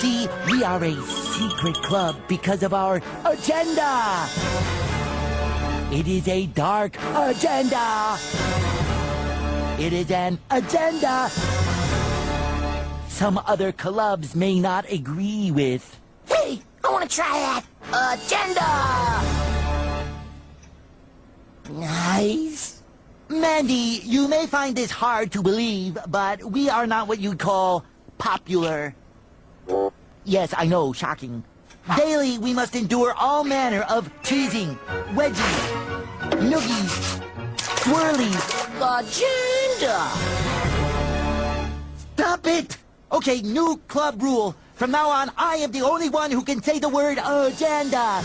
See, we are a secret club because of our agenda. It is a dark agenda. It is an agenda some other clubs may not agree with. Hey, I want to try that agenda. Nice. Mandy, you may find this hard to believe, but we are not what you'd call popular. Yes, I know, shocking. Daily, we must endure all manner of teasing, wedgies, noogies, swirlies, agenda. Stop it! Okay, new club rule. From now on, I am the only one who can say the word agenda.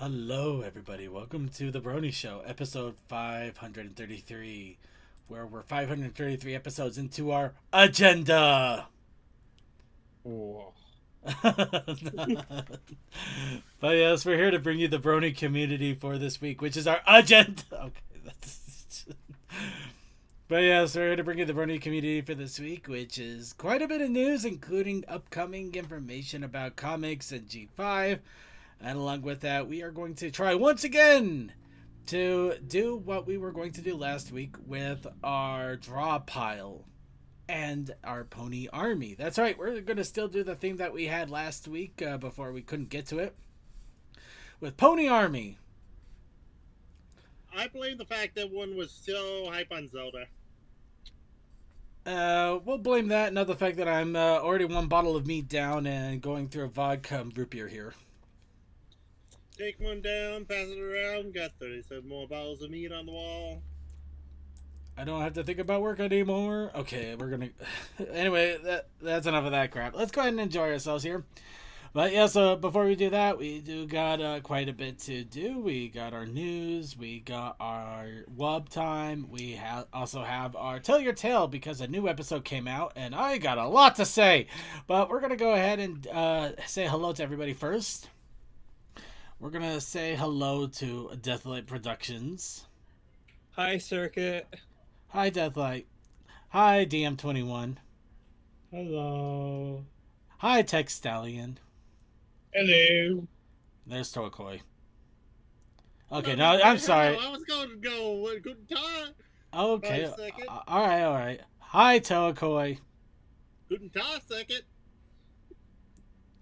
Hello, everybody. Welcome to the Brony Show, episode 533, where we're 533 episodes into our agenda. Oh. But yes, we're here to bring you the Brony community for this week, which is our agenda. Okay, But yes, we're here to bring you the Brony community for this week, which is quite a bit of news, including upcoming information about comics and G5. And along with that, we are going to try once again to do what we were going to do last week with our draw pile and our pony army. That's right, we're going to still do the theme that we had last week before we couldn't get to it with pony army. I blame the fact that one was so hype on Zelda. We'll blame that and the fact that I'm already one bottle of meat down and going through a vodka root beer here. Take one down, pass it around, got 37 more bottles of meat on the wall. I don't have to think about work anymore. Okay, we're gonna... Anyway, that's enough of that crap. Let's go ahead and enjoy ourselves here. But yeah, so before we do that, we do got quite a bit to do. We got our news, we got our wub time, we also have our Tell Your Tale because a new episode came out, and I got a lot to say. But we're gonna go ahead and say hello to everybody first. We're going to say hello to Deathlight Productions. Hi, Circuit. Hi, Deathlight. Hi, DM21. Hello. Hi, Tech Stallion. Hello. There's Tokoi. Okay, now, I'm sorry. I was going to go good time. Okay. Second. All right. Hi, Tokoi. Guten Tag, second.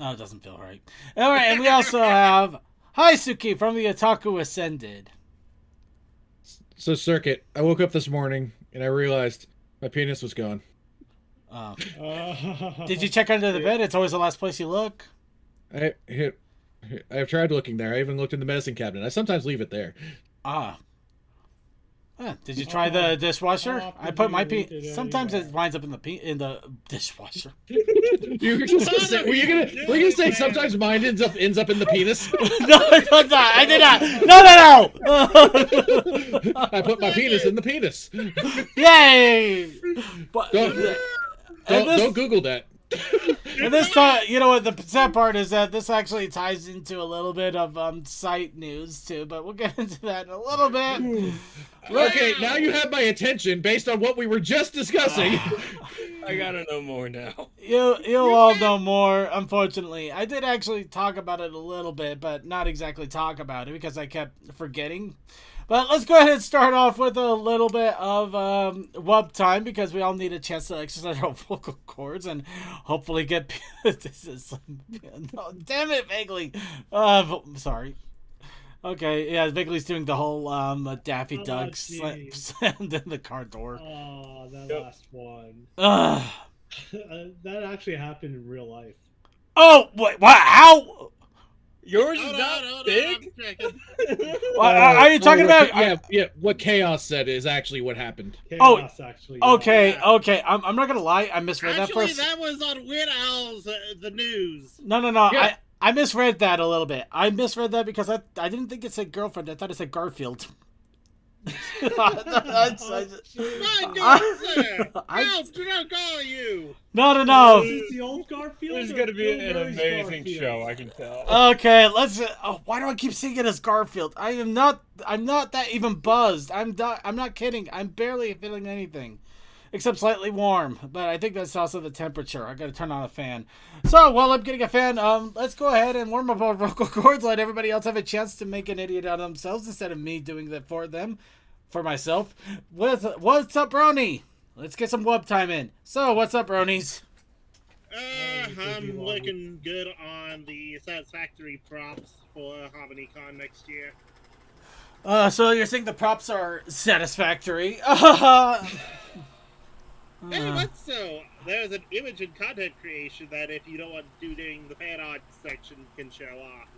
Oh, it doesn't feel right. All right, and we also have... Hi, Suki from the Otaku Ascended. So, Circuit, I woke up this morning and I realized my penis was gone. Oh. Did you check under the bed? It's always the last place you look. I've tried looking there. I even looked in the medicine cabinet. I sometimes leave it there. Ah. Did you try the dishwasher? I put my sometimes it winds up in the dishwasher. Were you gonna say sometimes mine ends up in the penis? No, I did not. No. I put my penis in the penis. Yay! But, Don't Google that. And this time, you know what? The sad part is that this actually ties into a little bit of site news too, but we'll get into that in a little bit. Okay, now you have my attention based on what we were just discussing. I gotta know more now. You'll all know more. Unfortunately, I did actually talk about it a little bit, but not exactly talk about it because I kept forgetting. But let's go ahead and start off with a little bit of wub time because we all need a chance to exercise our vocal cords and hopefully get... This is... No, damn it, Vaguely. Sorry. Okay, yeah, Vaguely's doing the whole Daffy Duck slammed in the car door. Oh, that last one. That actually happened in real life. Oh, wait, what? How? Yours is Hold not on, hold on, big. I'm checking. Are you talking about? Yeah. What Chaos said is actually what happened. Chaos, actually. Yeah. Okay, Yeah. okay. I'm not gonna lie. I misread that Actually, first. that was on Weird Al's The News. No. Yeah. I misread that a little bit. I misread that because I didn't think it said girlfriend. I thought it said Garfield. Oh, My I- God, sir! I- How did I call you? No. Is this the old Garfield? This is or gonna be Bill an Murray's amazing Garfield? show. I can tell. Okay, let's. Why do I keep seeing it as Garfield? I'm not that even buzzed. I'm not kidding. I'm barely feeling anything, except slightly warm. But I think that's also the temperature. I got to turn on a fan. So while I'm getting a fan, let's go ahead and warm up our vocal cords. Let everybody else have a chance to make an idiot out of themselves instead of me doing that for them, for myself. What's up, Brony? Let's get some wub time in. So what's up, Bronies? I'm looking good on the satisfactory props for HarmonyCon next year. So you're saying the props are satisfactory? Very much so. There's an image and content creation that if you don't want to do during the fan art section can show off.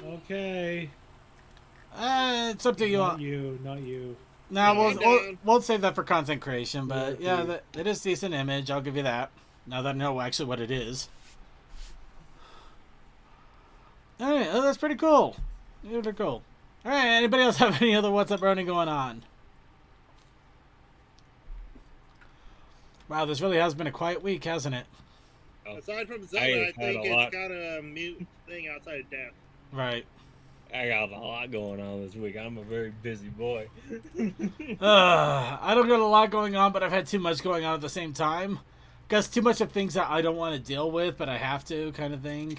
Okay. It's up to you. Not you. Now Yeah, we'll save that for content creation, but yeah, it is decent image. I'll give you that. Now that I know actually what it is. All right, that's pretty cool. Pretty cool. All right, anybody else have any other What's Up Brony going on? Wow, this really has been a quiet week, hasn't it? Aside from Zelda, I had think a lot. it's got a mute thing outside of death. Right. I got a lot going on this week. I'm a very busy boy. I don't got a lot going on, but I've had too much going on at the same time. Guess too much of things that I don't want to deal with, but I have to, kind of thing.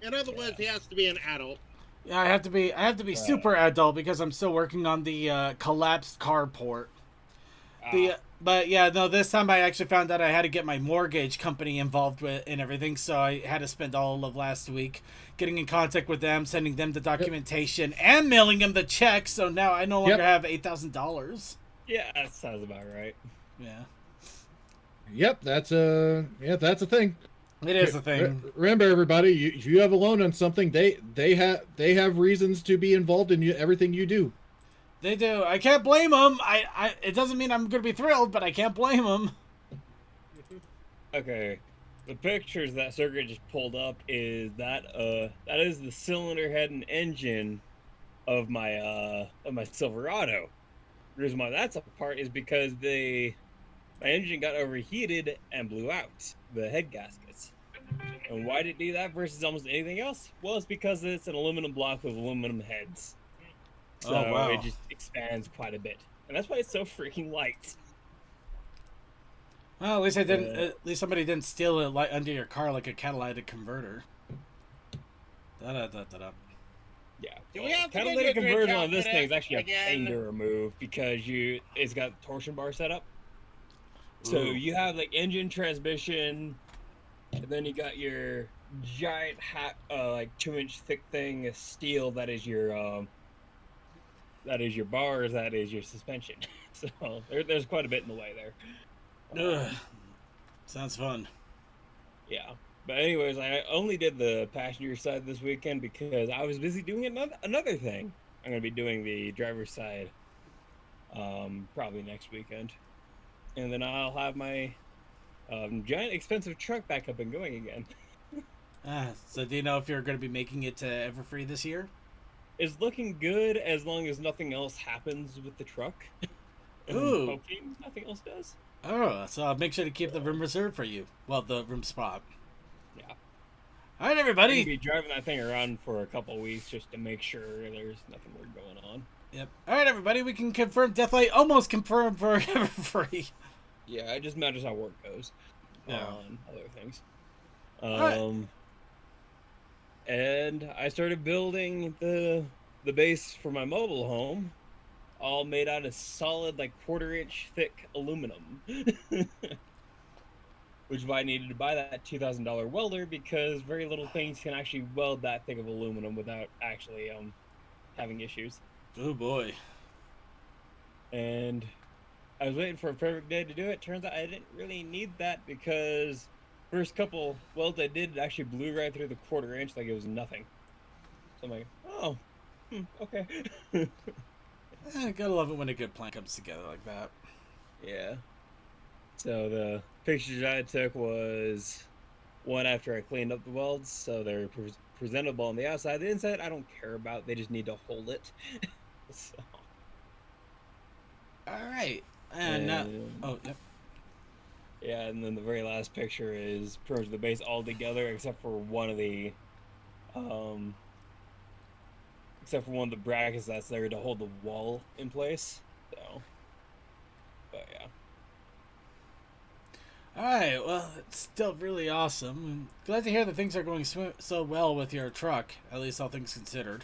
In other words, he has to be an adult. Yeah, I have to be super adult because I'm still working on the collapsed carport. But yeah, no, this time I actually found out I had to get my mortgage company involved with and everything, so I had to spend all of last week getting in contact with them, sending them the documentation, and mailing them the check. So now I no longer have $8,000. Yeah, that sounds about right. Yeah, Yep, that's a thing. it is a thing. Remember, everybody, you have a loan on something. They have reasons to be involved in everything you do. They do. I can't blame them. It doesn't mean I'm gonna be thrilled, but I can't blame them. Okay, the pictures that Circuit just pulled up is that is the cylinder head and engine of my Silverado. The reason why that's apart is because my engine got overheated and blew out the head gaskets. And why did it do that versus almost anything else? Well, it's because it's an aluminum block with aluminum heads. So Oh, wow. it just expands quite a bit. And that's why it's so freaking light. Well, at least I didn't. At least somebody didn't steal it under your car like a catalytic converter. Da-da-da-da-da. Yeah. Do we have to Catalytic do a grid conversion count on this for thing is that actually a pain again? to remove because it's got torsion bar set up. So Ooh. you have like engine, transmission, and then you got your giant like 2-inch thick thing of steel that is your bars, that is your suspension. So there's quite a bit in the way there. Ugh. Sounds fun. Yeah. But anyways, I only did the passenger side this weekend because I was busy doing another thing. I'm going to be doing the driver's side probably next weekend. And then I'll have my giant expensive truck back up and going again. So do you know if you're going to be making it to Everfree this year? It's looking good as long as nothing else happens with the truck. Ooh. I'm hoping nothing else does. Oh, so I'll make sure to keep the room reserved for you. Well, the room spot. Yeah. All right, I'm going to everybody. be driving that thing around for a couple of weeks just to make sure there's nothing weird going on. Yep. All right, everybody. We can confirm Deathlight almost confirmed for Everfree. Yeah, it just matters how work goes Yeah. on other things. Alright. And I started building the base for my mobile home, all made out of solid, like 1/4-inch thick aluminum. Which is why I needed to buy that $2,000 welder, because very little things can actually weld that thick of aluminum without actually having issues. Oh boy. And I was waiting for a perfect day to do it. Turns out I didn't really need that because first couple welds I did, it actually blew right through the quarter inch like it was nothing. So I'm like, oh, okay. Gotta love it when a good plan comes together like that. Yeah. So the pictures I took was one after I cleaned up the welds, so they're presentable on the outside. The inside, I don't care about. They just need to hold it. So. All right, and oh, yep. Yeah, and then the very last picture is pretty much the base all together, except for one of the brackets that's there to hold the wall in place. So, but yeah. All right, well, it's still really awesome. I'm glad to hear that things are going so well with your truck, at least all things considered.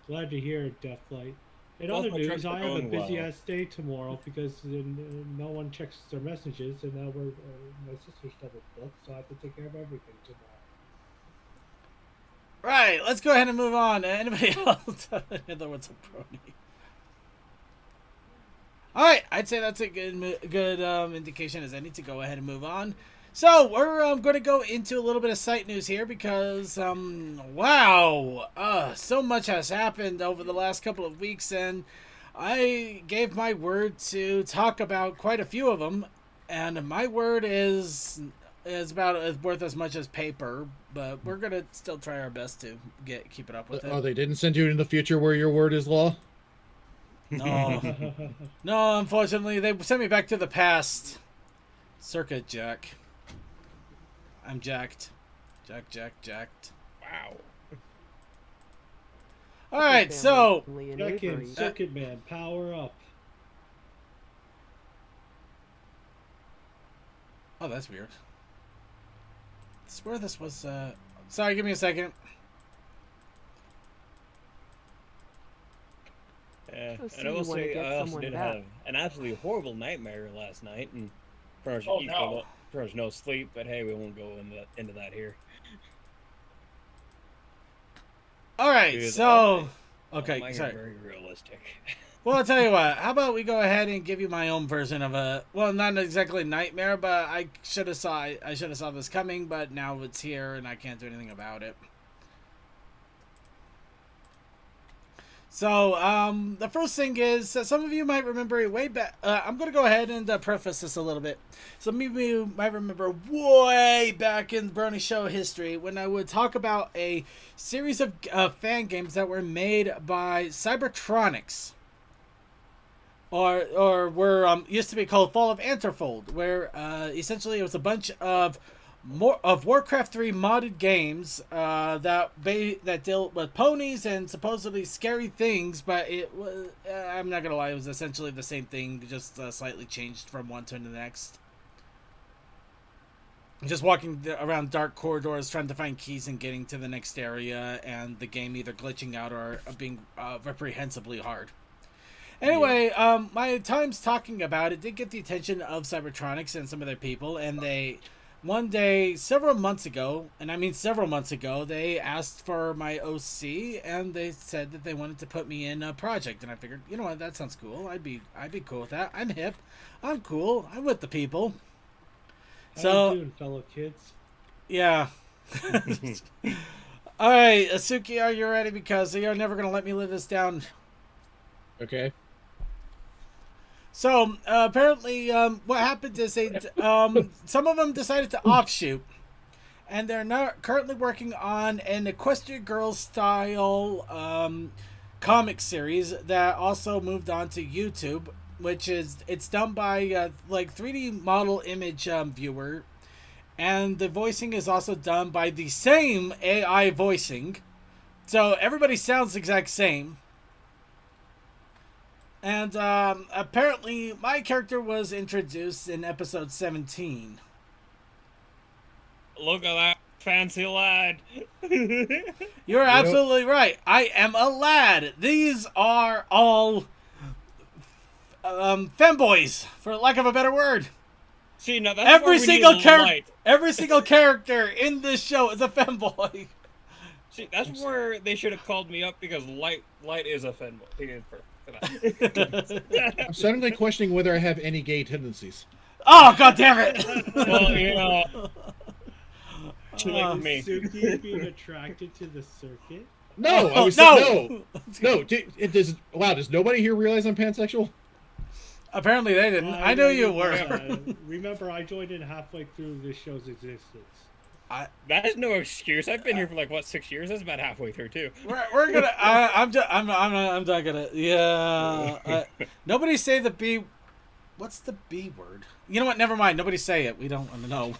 Glad to hear it, Deathlight. In Both other my news, trucks are I have a going busy well. ass day tomorrow because no one checks their messages, and now my sister's double booked, so I have to take care of everything tomorrow. Right, let's go ahead and move on. Anybody else have another what's up, Brony? All right, I'd say that's a good indication as any to go ahead and move on. So we're going to go into a little bit of site news here because wow, so much has happened over the last couple of weeks, and I gave my word to talk about quite a few of them, and my word is about as worth as much as paper, but we're gonna still try our best to keep it up with it. Oh, they didn't send you into the future where your word is law? No, no, unfortunately, they sent me back to the past. Circuit Jack. I'm jacked. Jacked. Wow. All right, so Check in, Circuit Man, power up. oh, that's weird. I swear this was. Sorry, give me a second. Yeah, So and I will you wanna say get I also someone did back. have an absolutely horrible nightmare last night, and pretty Oh, much, no. pretty much no sleep. But hey, we won't go into that here. All right, Dude, so Mine are sorry. very realistic. Well, I'll tell you what. How about we go ahead and give you my own version of a not exactly nightmare, but I should have saw this coming, but now it's here and I can't do anything about it. So, the first thing is that some of you might remember way back. I'm going to go ahead and preface this a little bit. Some of you might remember way back in Brony Show history when I would talk about a series of fan games that were made by Cybertronics. Or were used to be called Fall of Anterfold, where essentially it was a bunch of Warcraft 3 modded games that dealt with ponies and supposedly scary things, but it was I'm not gonna lie, it was essentially the same thing, just slightly changed from one to the next. Just walking around dark corridors trying to find keys and getting to the next area, and the game either glitching out or being reprehensibly hard. Anyway, my times talking about it did get the attention of Cybertronics and some of their people, and they, one day, several months ago, and I mean several months ago, they asked for my OC, and they said that they wanted to put me in a project, and I figured, you know what, that sounds cool. I'd be cool with that. I'm hip. I'm cool. I'm with the people. How you doing, fellow kids? Yeah. All right, Asuki, are you ready? Because you're never going to let me live this down. Okay. So apparently, what happened is some of them decided to offshoot, and they're now currently working on an Equestria Girls style comic series that also moved on to YouTube, which is it's done by like 3D model image viewer, and the voicing is also done by the same AI voicing, so everybody sounds the exact same. And apparently, my character was introduced in episode 17. Look at that fancy lad. You're absolutely right. I am a lad. These are all femboys, for lack of a better word. See, now that's where we need light. Every single character in this show is a femboy. See, that's where they should have called me up because light is a femboy. He is perfect. I'm suddenly questioning whether I have any gay tendencies. Oh, god damn it! Well, you know, Like me. Suki being attracted to the circuit? No, I was no. Does nobody here realize I'm pansexual? Apparently they didn't. I knew you were. Remember, I joined in halfway through this show's existence. That is no excuse. I've been here for like what 6 years. That's about halfway through too. We're gonna. I'm not gonna. Yeah. Nobody say the B. What's the B word? You know what? Never mind. Nobody say it. We don't want to know.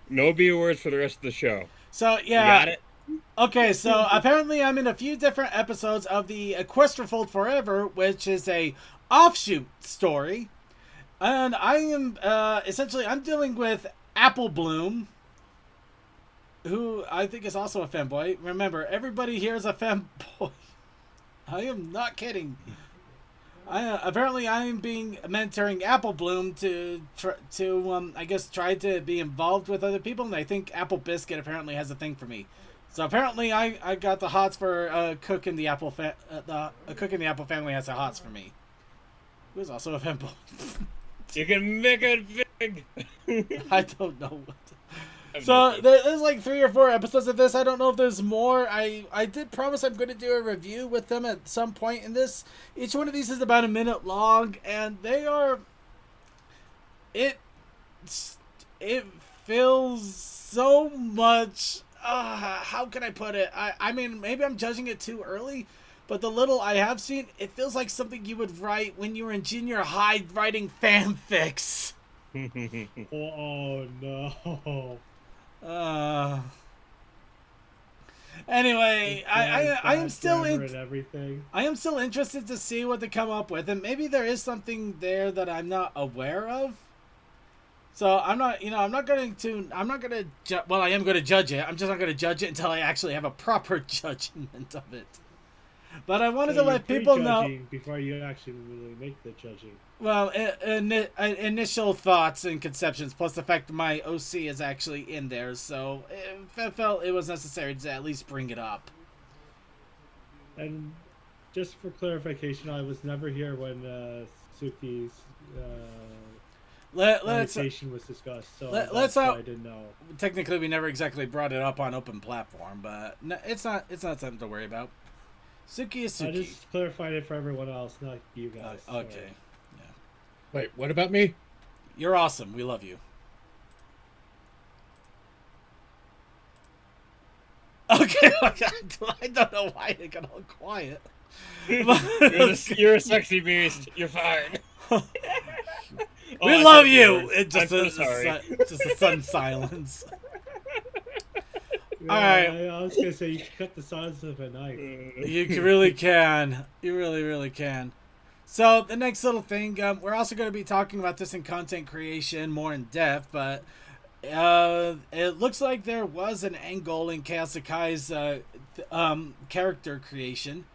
No B words for the rest of the show. So yeah. You got it. Okay, so apparently I'm in a few different episodes of the Equesterfold Forever, which is a offshoot story, and I am essentially I'm dealing with Apple Bloom, who I think is also a femboy. Remember, everybody here is a femboy. I am not kidding. Apparently I am being mentoring Apple Bloom to I guess try to be involved with other people, and I think Apple Biscuit apparently has a thing for me. So apparently I got the hots for Cook in the Apple Cook in the Apple family has the hots for me. Who's also a femboy. You can make it big. I don't know what. So there's like 3 or 4 episodes of this. I don't know if there's more. I did promise I'm going to do a review with them at some point in this. Each one of these is about a minute long, and they are. It feels so much. How can I put it? I mean, maybe I'm judging it too early, but the little I have seen, it feels like something you would write when you were in junior high writing fanfics. Oh no. Anyway, I am still everything. I am still interested to see what they come up with, and maybe there is something there that I'm not aware of. So I'm not going to well, I am going to judge it. I'm just not going to judge it until I actually have a proper judgment of it. But I wanted to let people know before you actually really make the judging. Well, initial thoughts and conceptions, plus the fact that my OC is actually in there, so I felt it was necessary to at least bring it up. And just for clarification, I was never here when Suki's conversation was discussed, so I didn't know. Technically, we never exactly brought it up on open platform, but it's not something to worry about. Suki is Suki. I just clarified it for everyone else, not you guys. Okay. Sorry. Yeah. Wait, what about me? You're awesome. We love you. Okay. I don't know why they got all quiet. You're a sexy beast. You're fine. We love you. It's just just a sudden silence. Yeah, all right. I was gonna say you should cut the silence with a knife. You really can. You really, really can. So the next little thing, we're also going to be talking about this in content creation more in depth, but it looks like there was an angle in Chaos Sakai's character creation,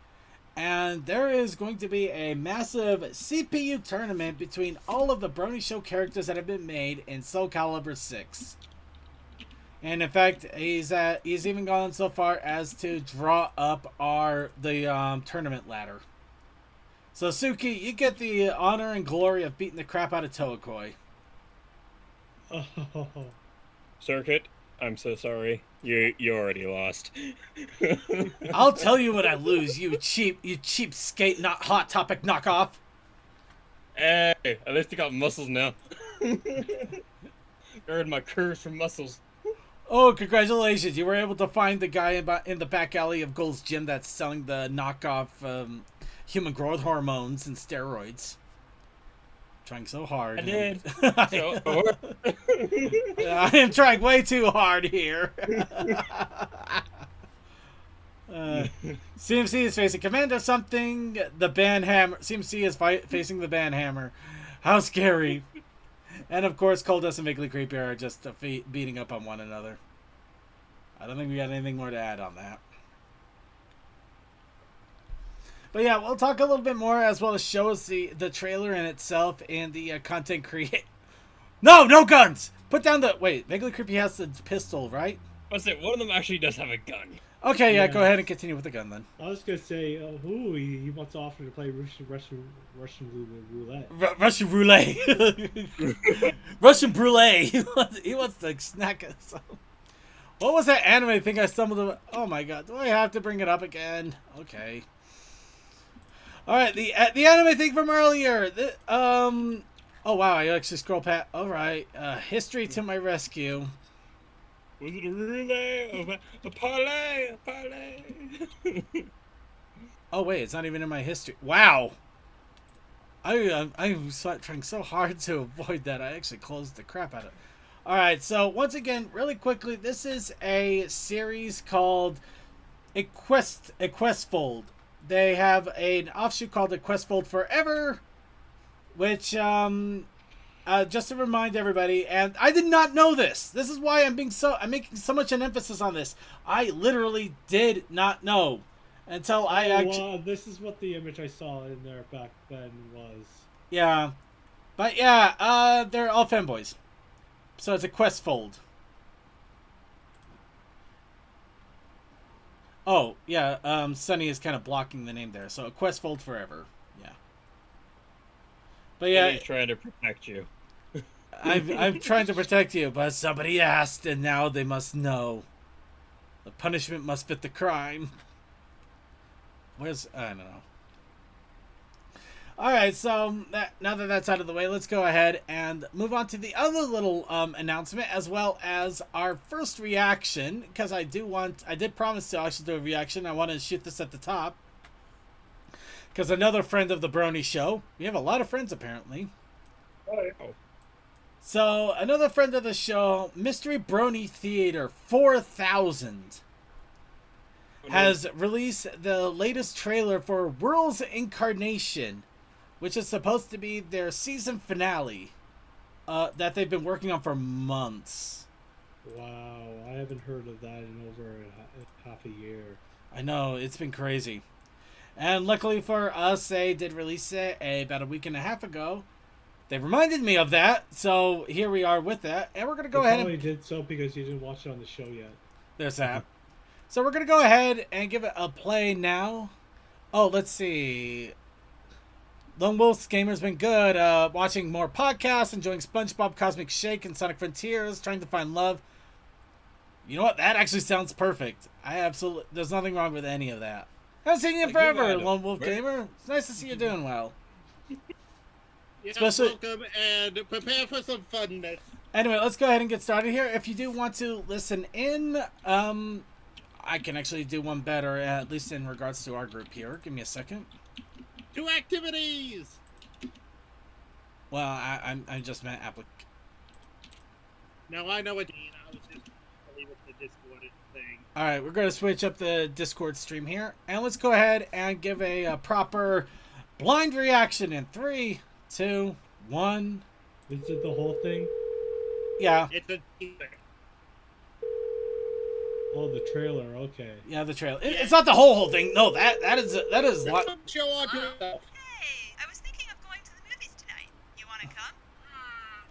and there is going to be a massive CPU tournament between all of the Brony Show characters that have been made in Soul Calibur 6. And in fact, he's even gone so far as to draw up the tournament ladder. So Suki, you get the honor and glory of beating the crap out of Toakoi. Oh. Circuit, I'm so sorry. You already lost. I'll tell you when I lose, you cheap skate, not hot topic knockoff. Hey, at least you got muscles now. Earned my curves from muscles. Oh, congratulations! You were able to find the guy in the back alley of Gold's Gym that's selling the knockoff human growth hormones and steroids. Trying so hard. I did. I am trying way too hard here. CMC is facing Commander something. The Banhammer. CMC is facing the Banhammer. How scary. And of course, Coldust and Wiggly Creepy are just beating up on one another. I don't think we got anything more to add on that. But yeah, we'll talk a little bit more as well as show us the trailer in itself and the content create. No guns! Put down the... Wait, Wiggly Creepy has the pistol, right? What's it? One of them actually does have a gun. Okay, yeah, go ahead and continue with the gun then. I was gonna say, he wants to offer to play Russian roulette. Russian roulette. Russian brulee. He wants to snack us. What was that anime thing I stumbled on? Oh my god, do I have to bring it up again? Okay. Alright, the anime thing from earlier. Oh wow, I actually scroll past. Alright, history to my rescue. Was it a relay? A parlay? A parlay? Oh wait, it's not even in my history. Wow! I'm trying so hard to avoid that. I actually closed the crap out of it. Alright, so once again, really quickly, this is a series called Equestfold. They have an offshoot called Equestfold Forever, which, just to remind everybody, and I did not know this. This is why I'm making so much an emphasis on this. I literally did not know until I actually. This is what the image I saw in there back then was. Yeah, but yeah, they're all fanboys. So it's a Questfold. Oh, yeah, Sunny is kind of blocking the name there. So a Questfold Forever. Yeah. But yeah. He's trying to protect you. I'm trying to protect you, but somebody asked, and now they must know. The punishment must fit the crime. I don't know. Alright, so now that that's out of the way, let's go ahead and move on to the other little announcement, as well as our first reaction, because I did promise to actually do a reaction. I want to shoot this at the top, because another friend of the Brony show, we have a lot of friends apparently. Oh. So, another friend of the show, Mystery Brony Theater 4000, has released the latest trailer for World's Incarnation, which is supposed to be their season finale that they've been working on for months. Wow, I haven't heard of that in over half a year. I know, it's been crazy. And luckily for us, they did release it about a week and a half ago. They reminded me of that, so here we are with that. And we're going to go ahead and... probably did so because you didn't watch it on the show yet. There's that. So we're going to go ahead and give it a play now. Oh, let's see. Lone Wolf's Gamer's been good. Watching more podcasts, enjoying SpongeBob Cosmic Shake and Sonic Frontiers, trying to find love. You know what? That actually sounds perfect. There's nothing wrong with any of that. Haven't seen you in forever, Lone Wolf Gamer. It's nice to see you doing well. Yeah, Especially- welcome and prepare for some funness. Anyway, let's go ahead and get started here. If you do want to listen in, I can actually do one better, at least in regards to our group here. Give me a second. 2 activities! Well, I just meant Now I know what you mean. I was just leave it the Discord thing. Alright, we're going to switch up the Discord stream here. And let's go ahead and give a proper blind reaction in 3, 2, 1. Is it the whole thing? Yeah. It's a teaser. Oh, the trailer. Okay. Yeah, the trailer. It's not the whole thing. No, that is Show on to itself. Hey, I was thinking of going to the movies tonight. You want to come?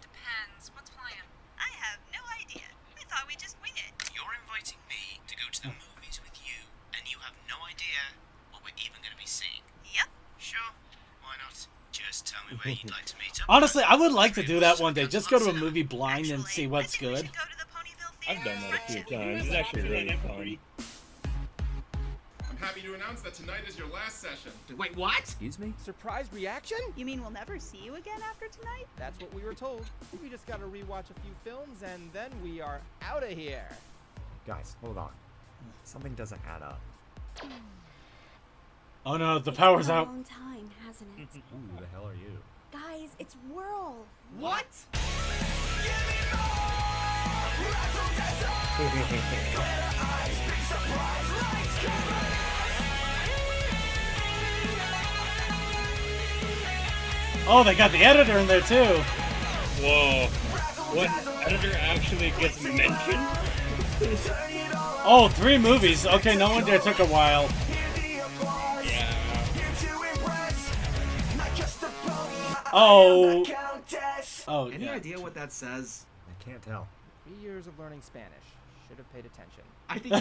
Depends. What's planned? I have no idea. I thought we'd just wing it. You're inviting me to go to the movies with you, and you have no idea what we're even going to be seeing. Yep. Sure, why not? Just tell me where you'd like to meet up. Honestly, I would like to do that one day. Just go to a movie blind and see what's I think we good. should go to the Ponyville I've Theater. done that a few times. It's actually really fun. I'm happy to announce that tonight is your last session. Wait, what? Excuse me? Surprise reaction? You mean we'll never see you again after tonight? That's what we were told. We just gotta rewatch a few films and then we are out of here. Guys, hold on. Something doesn't add up. Oh no, the power's It's been out. a long time, hasn't it? Who the hell are you? Guys, it's Whirl. What? Oh, they got the editor in there too. Whoa. What editor actually gets mentioned? Oh, 3 movies. Okay, no wonder it took a while. Yeah. Oh. Oh, Any yeah. idea what that says? I can't tell. 3 years of learning Spanish. Should have paid attention. I think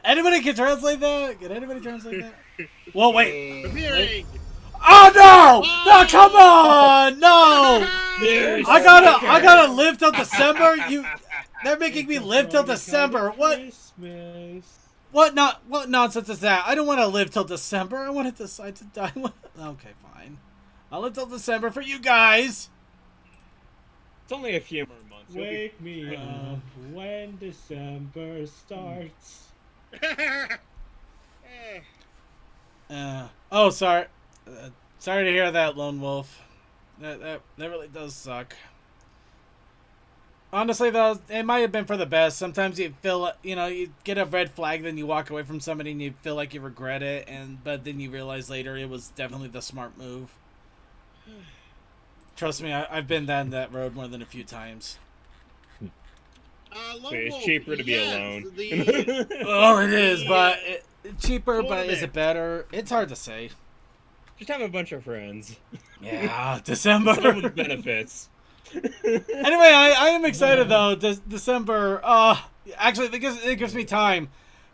Anybody can translate that? Can anybody translate that? Well, wait. Premiering! Oh no! No, come on! No! There's I gotta live till December. They're making me live till December. What? Christmas. What nonsense is that? I don't want to live till December. I want to decide to die. Okay, fine. I'll live till December for you guys. It's only a few more months. You'll be Wake me up when December starts. Oh, sorry. Sorry to hear that, Lone Wolf. That really does suck. Honestly, though, it might have been for the best. Sometimes you feel, you get a red flag, then you walk away from somebody and you feel like you regret it, but then you realize later it was definitely the smart move. Trust me, I've been down that road more than a few times. It's cheaper to be alone. Well, it is, but cheaper, but is it better? It's hard to say. Just have a bunch of friends. Yeah, December. Some with benefits. Anyway, I am excited though. December. Actually, because it gives me time.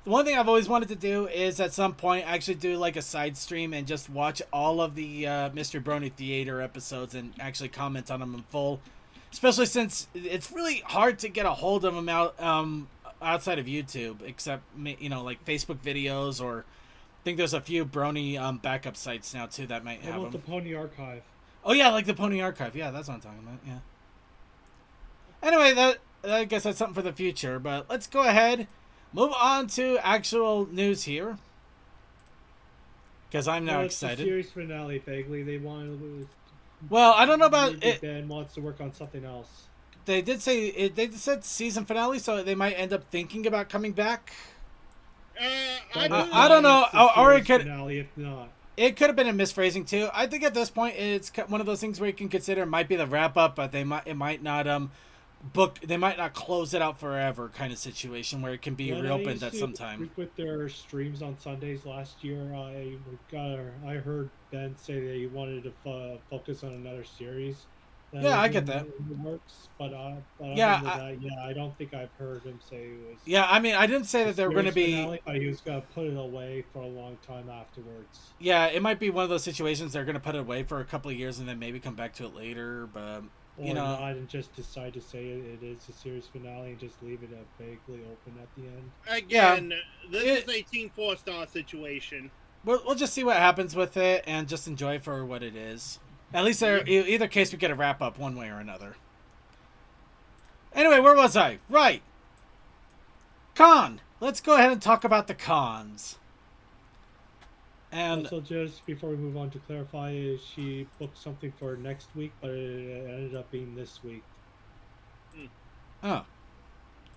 The one thing I've always wanted to do is at some point actually do like a side stream and just watch all of the Mr. Brony Theater episodes and actually comment on them in full. Especially since it's really hard to get a hold of them outside of YouTube, except like Facebook videos, or I think there's a few Brony backup sites now too that might have them. How about the Pony Archive? Oh yeah, like the Pony Archive. Yeah, that's what I'm talking about. Yeah. Anyway, I guess that's something for the future. But let's go ahead, move on to actual news here, because I'm now excited. The series finale, vaguely. They want to. Well, I don't know about it. Ben wants to work on something else. They did say it. They said season finale, so they might end up thinking about coming back. I don't know, or it could. Finale, if not. It could have been a misphrasing too. I think at this point it's one of those things where you can consider it might be the wrap up, but it might not they might not close it out forever kind of situation where it can be reopened at some time. With their streams on Sundays last year, I heard Ben say that he wanted to focus on another series. Yeah, I get that. In the works, but I don't think I've heard him say it was. Yeah, I mean, I didn't say that they were going to be. Finale, but he was going to put it away for a long time afterwards. Yeah, it might be one of those situations they're going to put it away for a couple of years and then maybe come back to it later. But not, and just decide to say it is a series finale and just leave it vaguely open at the end. Again, this is a Team 4-star situation. We'll just see what happens with it and just enjoy it for what it is. At least either case we get a wrap up one way or another. Anyway, where was I? Right. Con. Let's go ahead and talk about the cons. And also, just before we move on, to clarify, she booked something for next week, but it ended up being this week. Oh.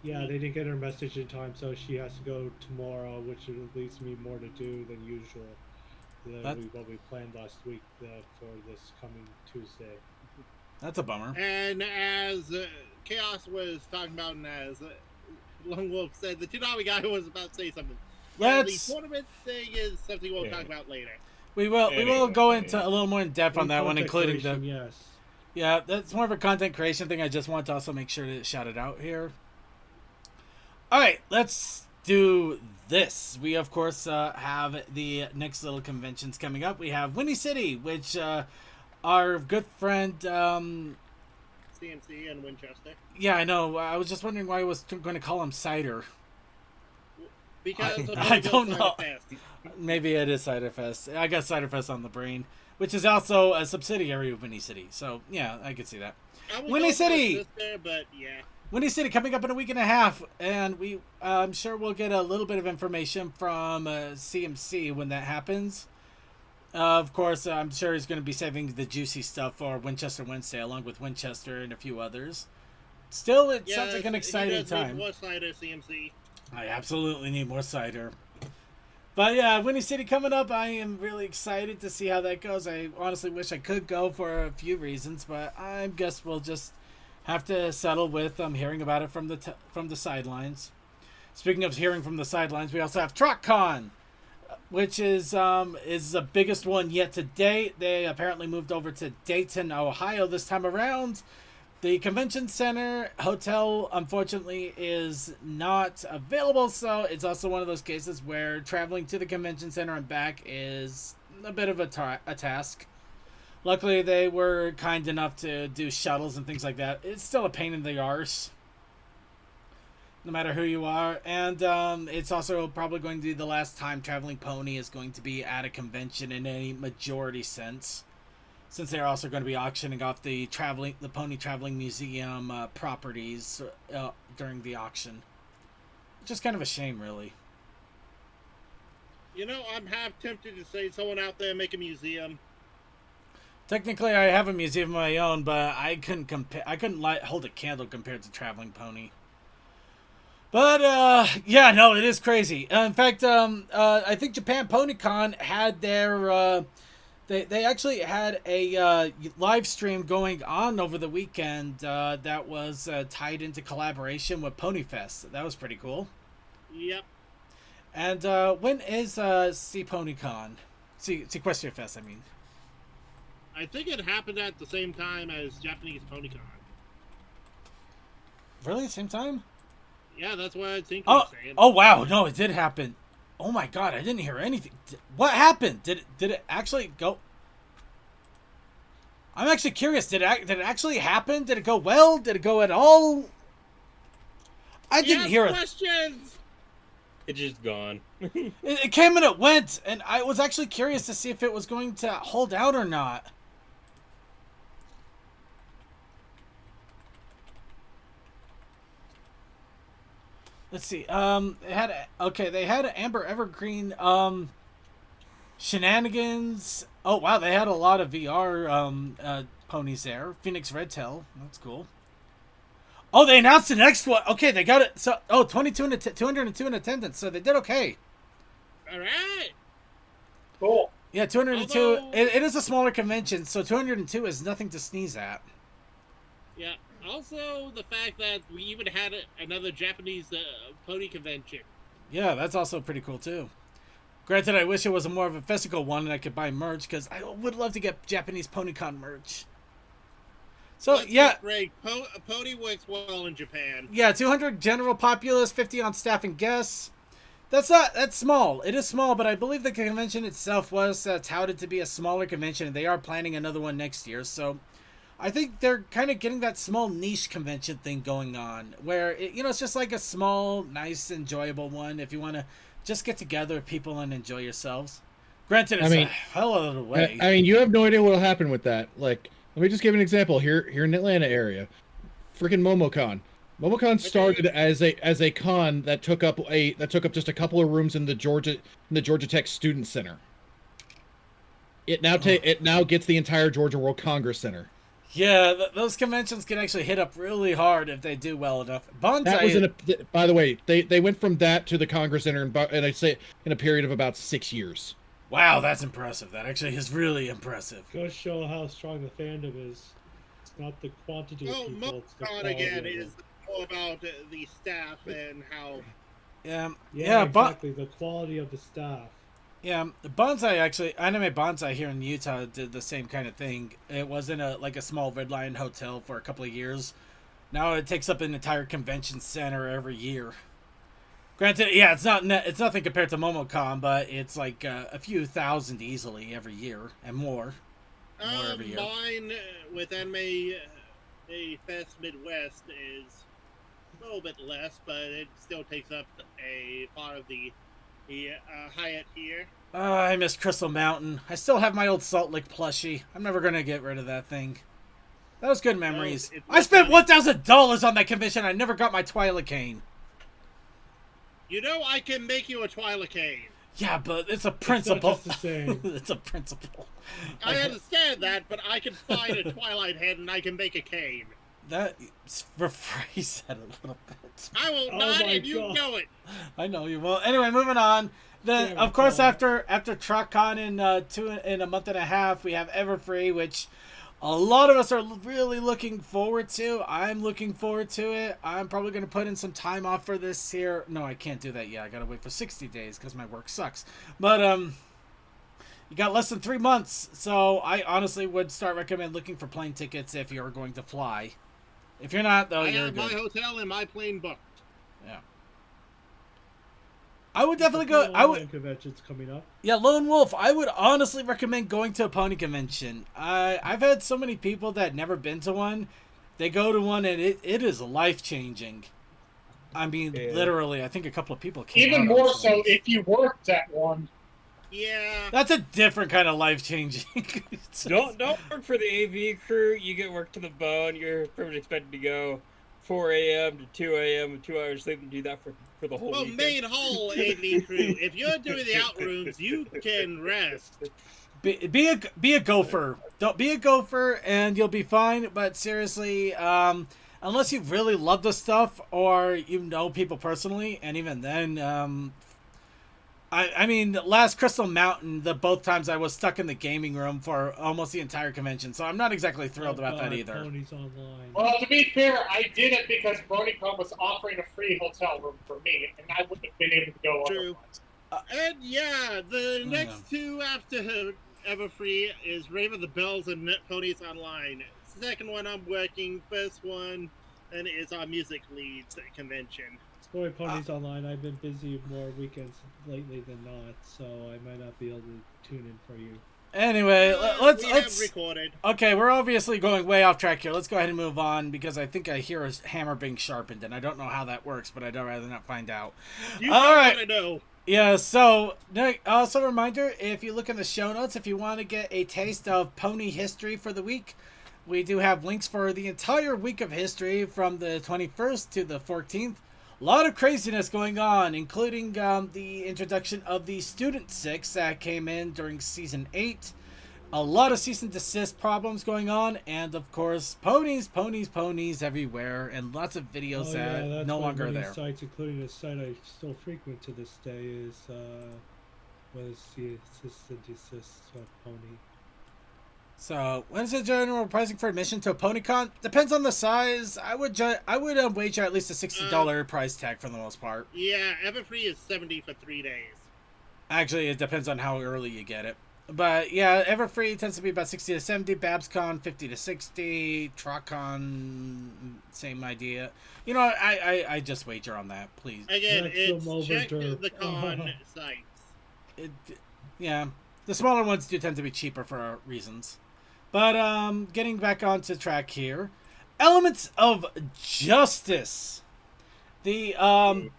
Yeah, they didn't get her message in time, so she has to go tomorrow, which leaves me more to do than usual. What we planned last week for this coming Tuesday. That's a bummer. And as Chaos was talking about, and as Lone Wolf said, the Tsunami guy was about to say something. The tournament thing is something we'll talk about later. We will go into a little more in depth on that one, including the. Yes. Yeah, that's more of a content creation thing. I just want to also make sure to shout it out here. All right, let's do this. We of course have the next little conventions coming up. We have Windy City, which our good friend CMC and Winchester. Yeah, I know. I was just wondering why I was going to call him Cider. Because I don't know. Maybe it is Cider Fest. I got Cider Fest on the brain, which is also a subsidiary of Windy City. So yeah, I could see that. Windy City. But yeah. Windy City coming up in a week and a half, and I'm sure we'll get a little bit of information from CMC when that happens. Of course, I'm sure he's going to be saving the juicy stuff for Winchester Wednesday, along with Winchester and a few others. Still, it sounds like an exciting time. More cider, CMC. I absolutely need more cider. But yeah, Windy City coming up. I am really excited to see how that goes. I honestly wish I could go for a few reasons, but I guess we'll just have to settle with hearing about it from the sidelines. Speaking of hearing from the sidelines, we also have TruckCon, which is the biggest one yet to date. They apparently moved over to Dayton, Ohio this time around. The convention center hotel, unfortunately, is not available, so it's also one of those cases where traveling to the convention center and back is a bit of a task. Luckily, they were kind enough to do shuttles and things like that. It's still a pain in the arse, no matter who you are. And it's also probably going to be the last time Traveling Pony is going to be at a convention in any majority sense, since they're also going to be auctioning off the Pony Traveling Museum properties during the auction. Which is kind of a shame, really. You know, I'm half tempted to say someone out there make a museum. Technically, I have a museum of my own, but I couldn't hold a candle compared to Traveling Pony. But yeah, no, it is crazy. In fact, I think Japan PonyCon had their they actually had a live stream going on over the weekend that was tied into collaboration with Ponyfest. That was pretty cool. Yep. And when is Sequestria Fest? I mean. I think it happened at the same time as Japanese PonyCon. Really? Same time? Yeah, that's what I think. Oh wow! No, it did happen. Oh my god! I didn't hear anything. What happened? Did it actually go? I'm actually curious. Did it actually happen? Did it go well? Did it go at all? I didn't hear it. Questions. It's just gone. It came and it went, and I was actually curious to see if it was going to hold out or not. Let's see. They had Amber Evergreen shenanigans. Oh wow, they had a lot of VR ponies there. Phoenix Redtail, that's cool. Oh, they announced the next one. Okay, they got it. So 202 in attendance. So they did okay. All right. Cool. Yeah, 202. It is a smaller convention, so 202 is nothing to sneeze at. Yeah. Also, the fact that we even had another Japanese pony convention. Yeah, that's also pretty cool, too. Granted, I wish it was more of a physical one and I could buy merch, because I would love to get Japanese PonyCon merch. So, yeah. Right. Pony works well in Japan. Yeah, 200 general populace, 50 on staff and guests. That's small. It is small, but I believe the convention itself was touted to be a smaller convention, and they are planning another one next year, so I think they're kind of getting that small niche convention thing going on, where it's just like a small, nice, enjoyable one if you want to just get together with people and enjoy yourselves. Granted, it's a hell of a way. I mean, you have no idea what will happen with that. Like, let me just give an example here in the Atlanta area. Freaking MomoCon. MomoCon started as a con that took up just a couple of rooms in the Georgia Tech Student Center. It now gets the entire Georgia World Congress Center. Yeah, those conventions can actually hit up really hard if they do well enough. Bonsai. That was by the way, they went from that to the Congress Center and I say in a period of about 6 years. Wow, that's impressive. That actually is really impressive. Goes to show how strong the fandom is. It's not the quantity of people. It's the quality again is more about the staff and how. Yeah, exactly. The quality of the staff. Yeah, Bonsai actually, Anime Bonsai here in Utah did the same kind of thing. It was in a small Red Lion hotel for a couple of years. Now it takes up an entire convention center every year. Granted, yeah, it's nothing compared to MomoCon, but it's like a few thousand easily every year and more. Every year. Mine with Anime Fest Midwest is a little bit less, but it still takes up a part of the Hyatt here. I miss Crystal Mountain. I still have my old Salt Lake plushie. I'm never gonna get rid of that thing. That was good memories. I spent $1,000 on that convention. I never got my Twilight Cane. You know, I can make you a Twilight Cane. Yeah, but it's a principle. It's not just the same. It's a principle. I understand that, but I can find a Twilight Head and I can make a cane. That rephrase that a little bit. I will not, and you know it. I know you will. Anyway, moving on. Then, of course, after TruckCon in a month and a half, we have Everfree, which a lot of us are really looking forward to. I'm looking forward to it. I'm probably going to put in some time off for this here. No, I can't do that yet. I got to wait for 60 days because my work sucks. But you got less than 3 months, so I honestly would recommend looking for plane tickets if you're going to fly. If you're not, though, I you're have good. my hotel and my plane booked. Yeah. I would definitely The go. I would. convention's coming up. Yeah, Lone Wolf. I would honestly recommend going to a pony convention. I've had so many people that never been to one. They go to one and it is life changing. I mean, literally, I think a couple of people came Even out more on so some. if you worked at one. Yeah. That's a different kind of life changing. Don't work for the AV crew. You get worked to the bone. You're pretty much expected to go 4 a.m. to 2 a.m. with 2 hours sleep and do that for the whole weekend. Main hall AV crew. If you're doing the outrooms, you can rest. Be a gopher. Don't be a gopher, and you'll be fine. But seriously, unless you really love the stuff or you know people personally, and even then, I mean, last Crystal Mountain, both times I was stuck in the gaming room for almost the entire convention, so I'm not exactly thrilled about that either. Ponies online. Well, to be fair, I did it because BronyCon was offering a free hotel room for me, and I wouldn't have been able to go otherwise. And yeah, the next two after Everfree is Rave of the Bells and Ponies Online. Second one I'm working. First one and is our music leads convention. Boy, Ponies Online, I've been busy more weekends lately than not, so I might not be able to tune in for you. Anyway, let's recorded. Okay, we're obviously going way off track here. Let's go ahead and move on because I think I hear a hammer being sharpened, and I don't know how that works, but I'd rather not find out. All right. Know. Yeah, so also a reminder, if you look in the show notes, if you want to get a taste of pony history for the week, we do have links for the entire week of history from the 21st to the 14th. A lot of craziness going on, including the introduction of the Student 6 that came in during Season 8. A lot of cease and desist problems going on, and of course, ponies everywhere, and lots of videos that no longer are there. Sites, including a site I still frequent to this day, is what is the cease and desist pony? So, when is the general pricing for admission to a PonyCon? Depends on the size. I would wager at least a $60 price tag for the most part. Yeah, Everfree is $70 for 3 days. Actually, it depends on how early you get it. But yeah, Everfree tends to be about 60 to 70. BabsCon 50 to 60. TrotCon, same idea. You know, I just wager on that, please. Again, check the con sites. Yeah, the smaller ones do tend to be cheaper for reasons. But getting back onto track here, Elements of Justice. The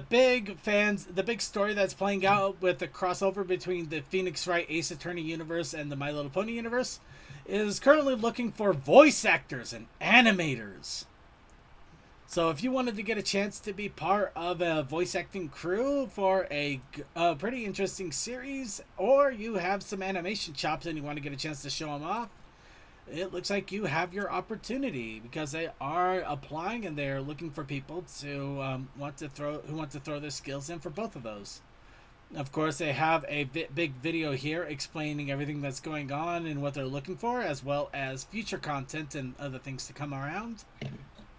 big story that's playing out with the crossover between the Phoenix Wright Ace Attorney universe and the My Little Pony universe is currently looking for voice actors and animators. So if you wanted to get a chance to be part of a voice acting crew for a pretty interesting series, or you have some animation chops and you want to get a chance to show them off, it looks like you have your opportunity, because they are applying and they're looking for people to want to throw their skills in for both of those. Of course, they have a big video here explaining everything that's going on and what they're looking for, as well as future content and other things to come around.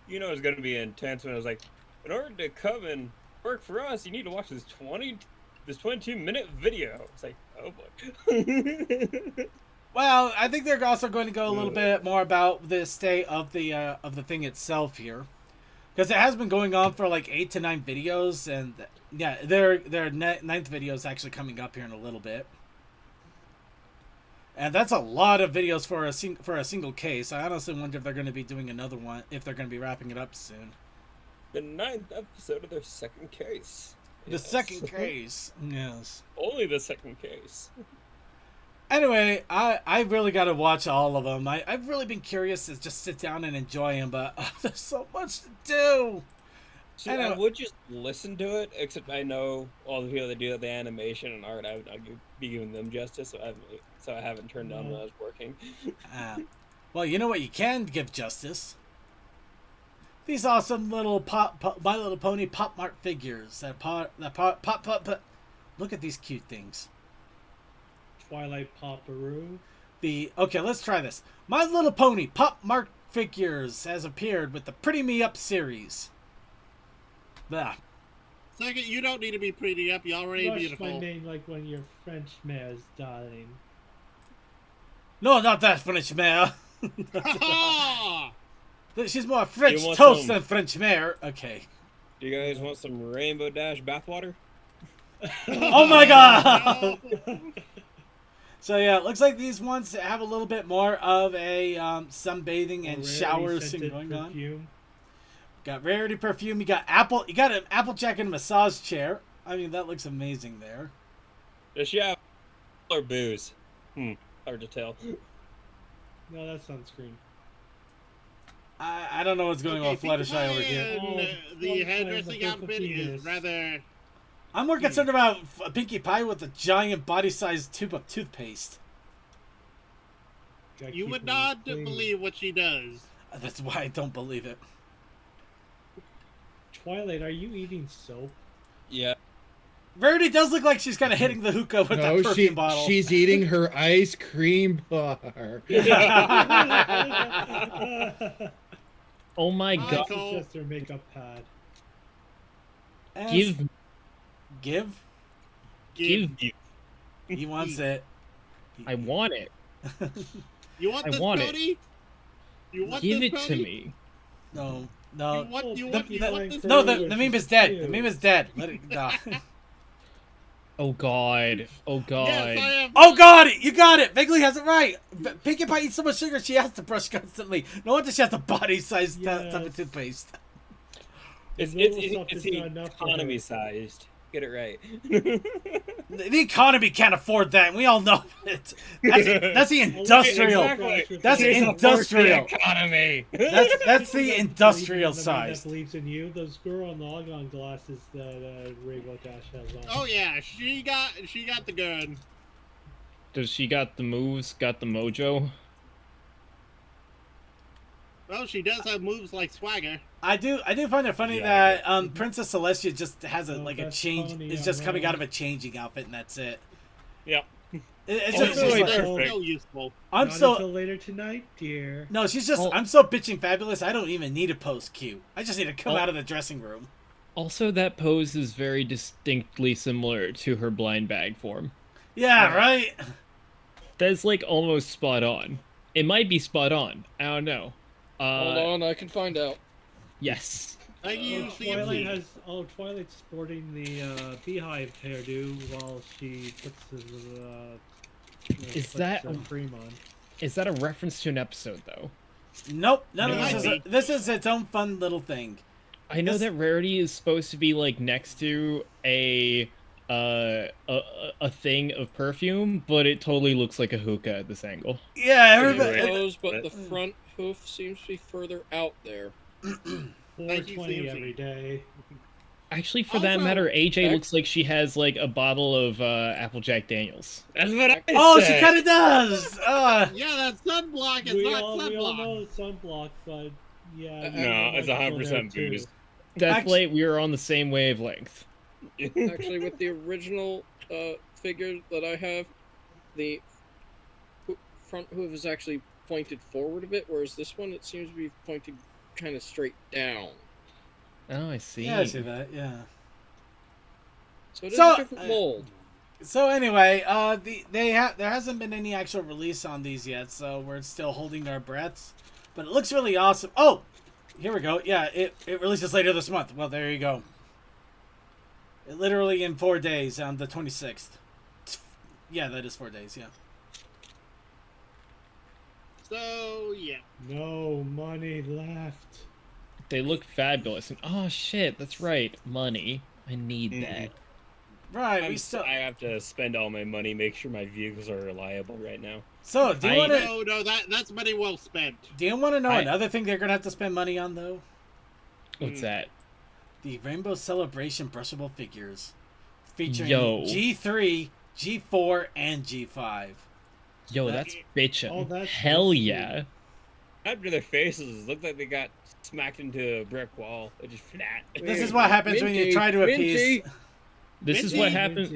You know it's going to be intense when I was like, in order to come and work for us, you need to watch this 22-minute video. It's like, oh boy. Well, I think they're also going to go a little bit more about the state of the thing itself here, because it has been going on for like 8 to 9 videos, and yeah, their 9th video is actually coming up here in a little bit, and that's a lot of videos for a single case. I honestly wonder if they're going to be doing another one, if they're going to be wrapping it up soon. The 9th episode of their second case. The second case, yes. Only the second case. Anyway, I really got to watch all of them. I've really been curious to just sit down and enjoy them, but there's so much to do. See, I would just listen to it, except I know all the people that do the animation and art, I'd be giving them justice, so I haven't turned on when I was working. Well, you know what you can give justice? These awesome little My Little Pony Pop Mart figures that pop. Look at these cute things. Twilight Popperoo. Okay, let's try this. My Little Pony Pop Mart Figures has appeared with the Pretty Me Up series. Blah. Second, you don't need to be pretty up. You're already beautiful. My name like when your French mare's dying. No, not that French mare. She's more French toast than French mare. Okay. Do you guys want some Rainbow Dash bathwater? Oh my god! So yeah, it looks like these ones have a little bit more of a sunbathing and shower thing going on. Got Rarity perfume. You got apple. You got an Applejack and a massage chair. I mean, that looks amazing there. Does she have or booze? Hard to tell. No, that's sunscreen. I don't know what's going on with Fluttershy over here. The hairdressing outfit is rather... I'm more concerned about Pinkie Pie with a giant body-sized tube of toothpaste. You would not believe what she does. That's why I don't believe it. Twilight, are you eating soap? Yeah. Rarity does look like she's kind of hitting the hookah with that perfume bottle. She's eating her ice cream bar. Oh my god. It's just her makeup pad. Give? He wants it. I want it. You want this, Brony? You want Give this, it to Brony? me. No. You want this? No, the meme is dead. The meme is dead. Let it die. Oh god. Oh god. Yes, Oh god! You got it! Vaguely has it right! Pinkie Pie eats so much sugar she has to brush constantly. No wonder she has a body-sized tub of toothpaste. It's economy sized. Get it right. The economy can't afford that, and we all know it. That's the industrial. Exactly. That's the industrial economy. That's the industrial size. That believes in you. Those girl and logon glasses that Rainbow Dash has on. Oh yeah, she got the gun. Does she got the moves? Got the mojo? Well, she does have moves like Swagger. I do find it funny that Princess Celestia just has a change. Is just coming out of a changing outfit, and that's it. Yep. It's Oh, just no, like, that's so useful. I'm Not so until later tonight, dear. no. She's just I'm so bitching fabulous. I don't even need a pose cue. I just need to come Oh. out of the dressing room. Also, that pose is very distinctly similar to her blind bag form. Yeah, right. That's like almost spot on. It might be spot on. I don't know. Hold on, I can find out. Yes. Thank you, Twilight has. Oh, Twilight's sporting the beehive hairdo while she puts some cream on. Is that a reference to an episode though? Nope. None of this is. This is its own fun little thing. I know that Rarity is supposed to be like next to a thing of perfume, but it totally looks like a hookah at this angle. Yeah, everybody. But the front hoof seems to be further out there. 420 every day. Actually, for that matter, AJ looks like she has like a bottle of Applejack Daniels. That's what I said. She kind of does. Yeah, that's sunblock. It's We not all sunblock. know it's sunblock, but yeah. No, it's 100% booze. Definitely, we are on the same wavelength. Actually, with the original figure that I have, the front hoof is actually pointed forward a bit, whereas this one, it seems to be pointed kind of straight down. Oh, I see. Yeah, I see that. Yeah. So it is a different mold. So anyway, there hasn't been any actual release on these yet, so we're still holding our breaths. But it looks really awesome. Oh, here we go. Yeah, it releases later this month. Well, there you go. Literally in 4 days, on the 26th. Yeah, that is 4 days. Yeah. So yeah. No money left. They look fabulous, and oh shit, that's right, money. I need that. Right, I have to spend all my money, make sure my vehicles are reliable right now. So, do you want to? No, that's money well spent. Do you want to know another thing they're gonna have to spend money on, though? What's that? The Rainbow Celebration brushable figures, featuring Yo. G3, G4, and G5. Yo, that's bitchin'. Oh, that's Hell yeah. After their faces, look like they got smacked into a brick wall. They're just flat. This is what happens when you try to appease. This is what happens.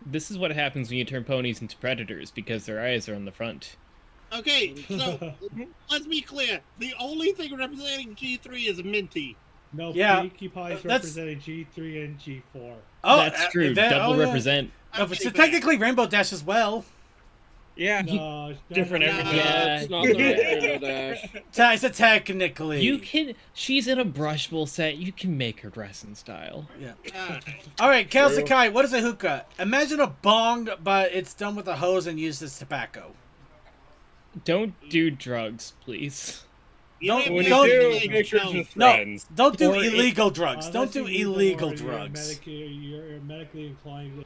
This is what happens when you turn ponies into predators because their eyes are on the front. Okay, so let's be clear. The only thing representing G3 is Minty. No, Yeah, Pinkie Pie's that's- representing G3 and G4. Oh, That's true. Double represent. So technically Rainbow Dash as well. Yeah, No, different everything. Yeah, it's not the Rainbow Dash. I said technically. You can. She's in a brushable set. You can make her dress in style. Yeah. All right, Kelsakai, what is a hookah? Imagine a bong, but it's done with a hose and used as tobacco. Don't do drugs, please. Don't When don't you do pictures with no, friends. don't do Or it- illegal drugs. Don't Unless do you use them illegal or drugs. You're medically inclined.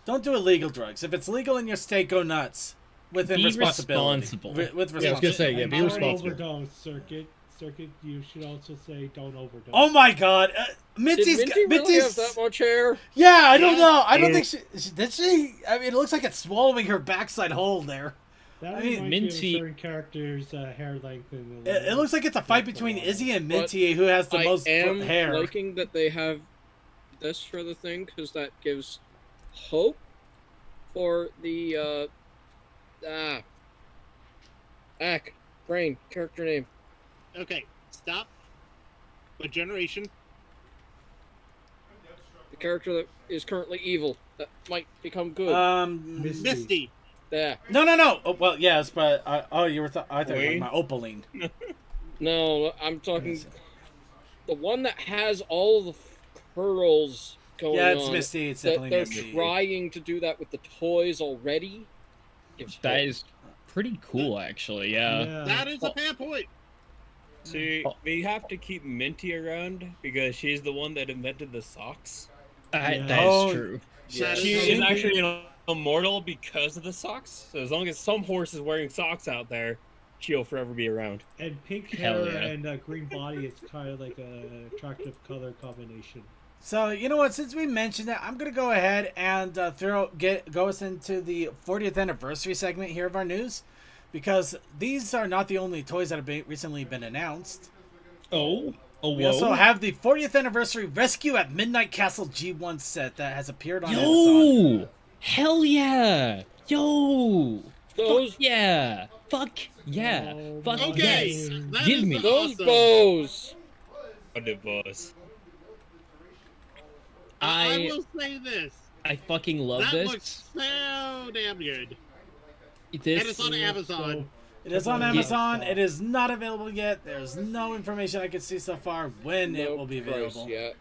Don't do illegal drugs. If it's legal in your state, go nuts. Within Be responsibility. responsible. With Yeah, I was gonna responsibility. say, yeah, be Don't responsible. overdose, Circuit. Circuit, you should also say don't overdose. Oh my God, Did Mitzi's Minty really Mitzi's. have that much hair? Yeah, I don't know. I don't think she did. She. I mean, it looks like it's swallowing her backside whole there. That I mean, reminds me Minty- of certain characters' hair length. It looks like it's a fight between Izzy and Minty, who has the most I am hair. liking that they have this for the thing, because that gives hope for the brain character name. Okay, stop. What generation? The character that is currently evil that might become good. Misty. Yeah. No. Oh, well, yes, but you were. I thought you were talking Wait. about Opaline. No, I'm talking the one that has all the curls going on. Yeah, it's Misty. It's that definitely they're Misty. trying to do that with the toys already. Gives That hope. is pretty cool, actually. Yeah. That is a fair point. See, we have to keep Minty around because she's the one that invented the socks. That is Oh, true. She is actually an immortal because of the socks. So as long as some horse is wearing socks out there, she'll forever be around. And pink Hell hair yeah. and green body is kind of like a attractive color combination. So you know what? Since we mentioned it, I'm gonna go ahead and go us into the 40th anniversary segment here of our news, because these are not the only toys that have recently been announced. Oh, We whoa. also have the 40th anniversary Rescue at Midnight Castle G1 set that has appeared on Amazon. Yo! Hell yeah! Yo! Those Fuck yeah! Fuck yeah! Fuck Okay, yes! that Give is me those awesome. bows. What it was. I will say this. I fucking love That this. looks so damn good. This And it's on Amazon. It is on Amazon. It is not available yet. There's no information I can see so far when it will be available. Yet.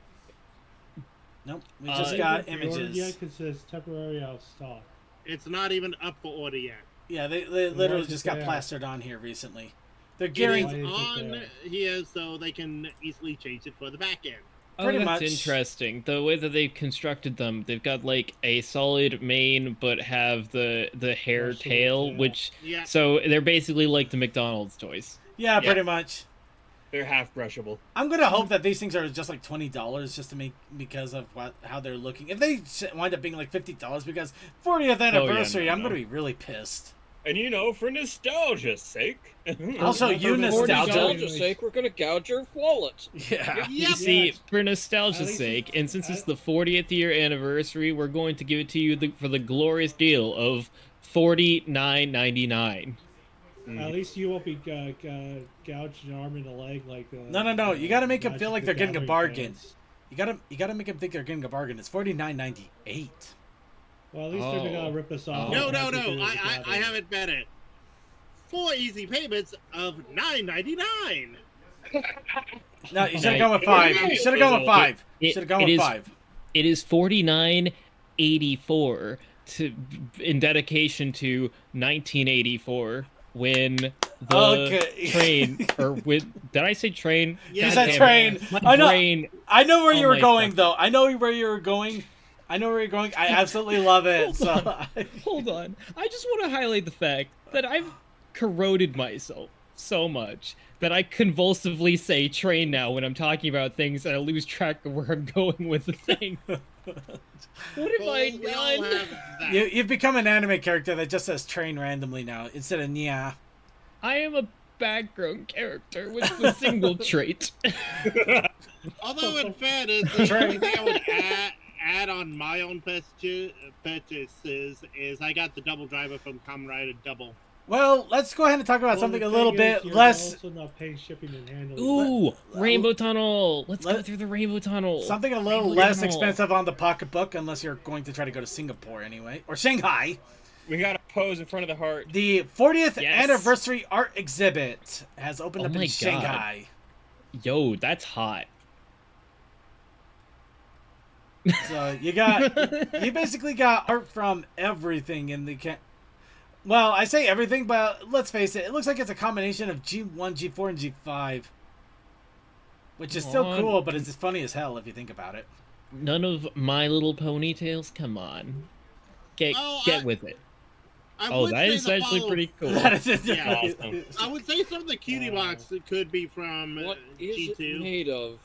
Nope. We just got images. Yeah, because it's temporary out of stock. It's not even up for order yet. Yeah, they literally is just it got there? plastered on here recently. They're It gearing. is Why is it on there? here so they can easily change it for the back end. Pretty that's much. interesting. The way that they've constructed them, they've got like a solid mane, but have the hair Brushable tail, tail. which Yeah. so they're basically like the McDonald's toys. Yeah, pretty much. They're half brushable. I'm gonna hope that these things are just like $20 just to make because of how they're looking. If they wind up being like $50 because 40th anniversary, I'm gonna be really pissed. And you know, for nostalgia's sake. I'll show you For nostalgia. nostalgia's sake, we're gonna gouge your wallet. Yeah. You see, for nostalgia's At least sake, and since it's the 40th year anniversary, we're going to give it to you for the glorious deal of $49.99. At least you won't be gouged an arm and a leg like. No. You gotta make them feel Magic like the they're getting a Gathering bargain. fans. You gotta make them think they're getting a bargain. It's $49.98. Well, at least they're not gonna rip us off. No. Magic the I Gathering. have it better. 4 easy payments of $9.99. No, you should have gone with 5. You should have gone with 5. You should have gone with 5. It is $49.84 in dedication to 1984 when the train did I say train? Yeah, You God said damn it. train. My I know. brain. I know where Oh you were my going, God. though. I know where you were going. I absolutely love it. Hold So on. Hold on. I just want to highlight the fact that I've corroded myself so much that I convulsively say train now when I'm talking about things and I lose track of where I'm going with the thing. What have I We all done? have that. you've become an anime character that just says train randomly now instead of nya. I am a background character with a single trait. Although in fairness, the only thing I would add on my own purchases is I got the double driver from Kamen Rider Double. Well, let's go ahead and talk about Well, something the a little thing is, bit you're less. Also not paying shipping and handling. Ooh, Rainbow Tunnel. Let's go let- through the Rainbow Tunnel. Something a little Rainbow less Tunnel. expensive on the pocketbook, unless you're going to try to go to Singapore anyway, or Shanghai. We got a pose in front of the heart. The 40th Yes. anniversary art exhibit has opened Oh up my in God. Shanghai. Yo, that's hot. So you basically got art from everything in the well, I say everything, but let's face it looks like it's a combination of G1, G4, and G5. Which is still Come on. cool, but it's just funny as hell if you think about it. None of My Little Ponytails? Come on. Get with it. I Oh, would that say is the actually follow- pretty cool. That is Yeah. Awesome. I would say some of the cutie box could be from What is G2. it made of?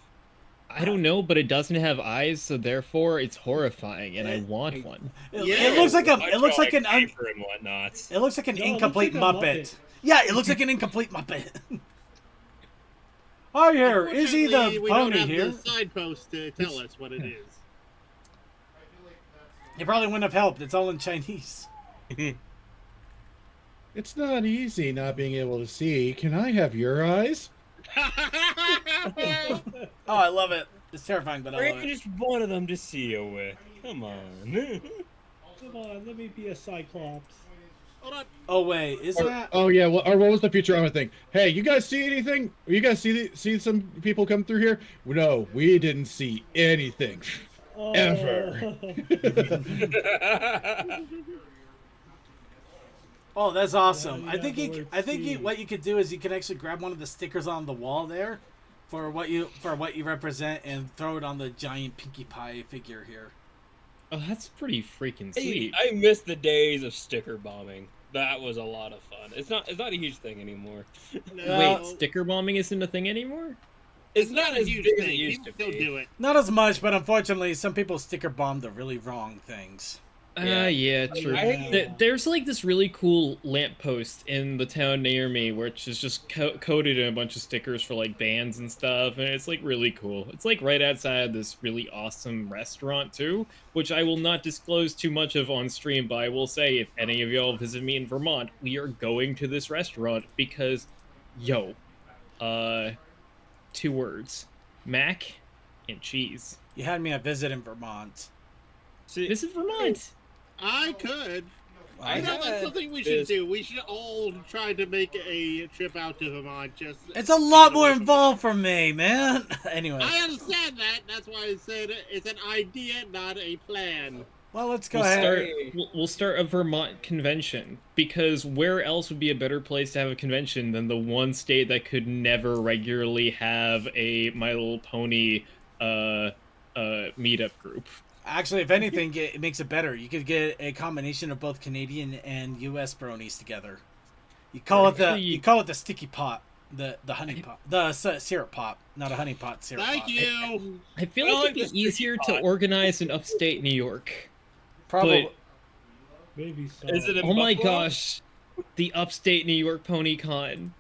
I don't know, but it doesn't have eyes, so therefore it's horrifying, and I want one. It looks like I it looks draw like an paper and whatnot. it looks like an No, it looks incomplete like a Muppet. Muppet. Yeah, it looks like an incomplete Muppet. Oh, here is he the Unfortunately, we don't pony have here? the side post to tell us what it is. It probably wouldn't have helped. It's all in Chinese. It's not easy not being able to see. Can I have your eyes? Oh, I love it. It's terrifying, but I love Or it. just one of them to see you with. Come on. Come on, let me be a Cyclops. Hold on. Oh wait, is that? Oh yeah, well, or what was the Futurama thing? Hey, you guys see anything? You guys see some people come through here? No, we didn't see anything. Oh. Ever. Oh, that's awesome. Yeah, I think yeah, I think see. what you could do is you can actually grab one of the stickers on the wall there, for what you represent, and throw it on the giant Pinkie Pie figure here. Oh, that's pretty freaking sweet. I miss the days of sticker bombing. That was a lot of fun. It's not a huge thing anymore. No. Wait, sticker bombing isn't a thing anymore? It's not a as huge big as thing. it used to People be. still do it. Not as much, but unfortunately, some people sticker bomb the really wrong things. Yeah, true. There's like this really cool lamppost in the town near me, which is just coated in a bunch of stickers for like bands and stuff, and it's like really cool. It's like right outside this really awesome restaurant too, which I will not disclose too much of on stream, but I will say if any of y'all visit me in Vermont, we are going to this restaurant because, yo, 2 words, mac and cheese. You had me a visit in Vermont. This is Vermont. I could. I That's had something we should this- do. We should all try to make a trip out to Vermont. Just It's a lot more involved for me, man. Anyway, I understand that. That's why I said it's an idea, not a plan. well, let's go We'll ahead. we'll start a Vermont convention, because where else would be a better place to have a convention than the one state that could never regularly have a My Little Pony meetup group? Actually, if anything, it makes it better. You could get a combination of both Canadian and U.S. bronies together. You call it the sticky pot, the honey pot, the syrup pot, not a honey pot, syrup Thank pot. you. I feel I like like it'd the be easier sticky to pot. organize in upstate New York. Probably. But, Maybe so. Is it in oh my Buffalo? gosh, the upstate New York Pony Con.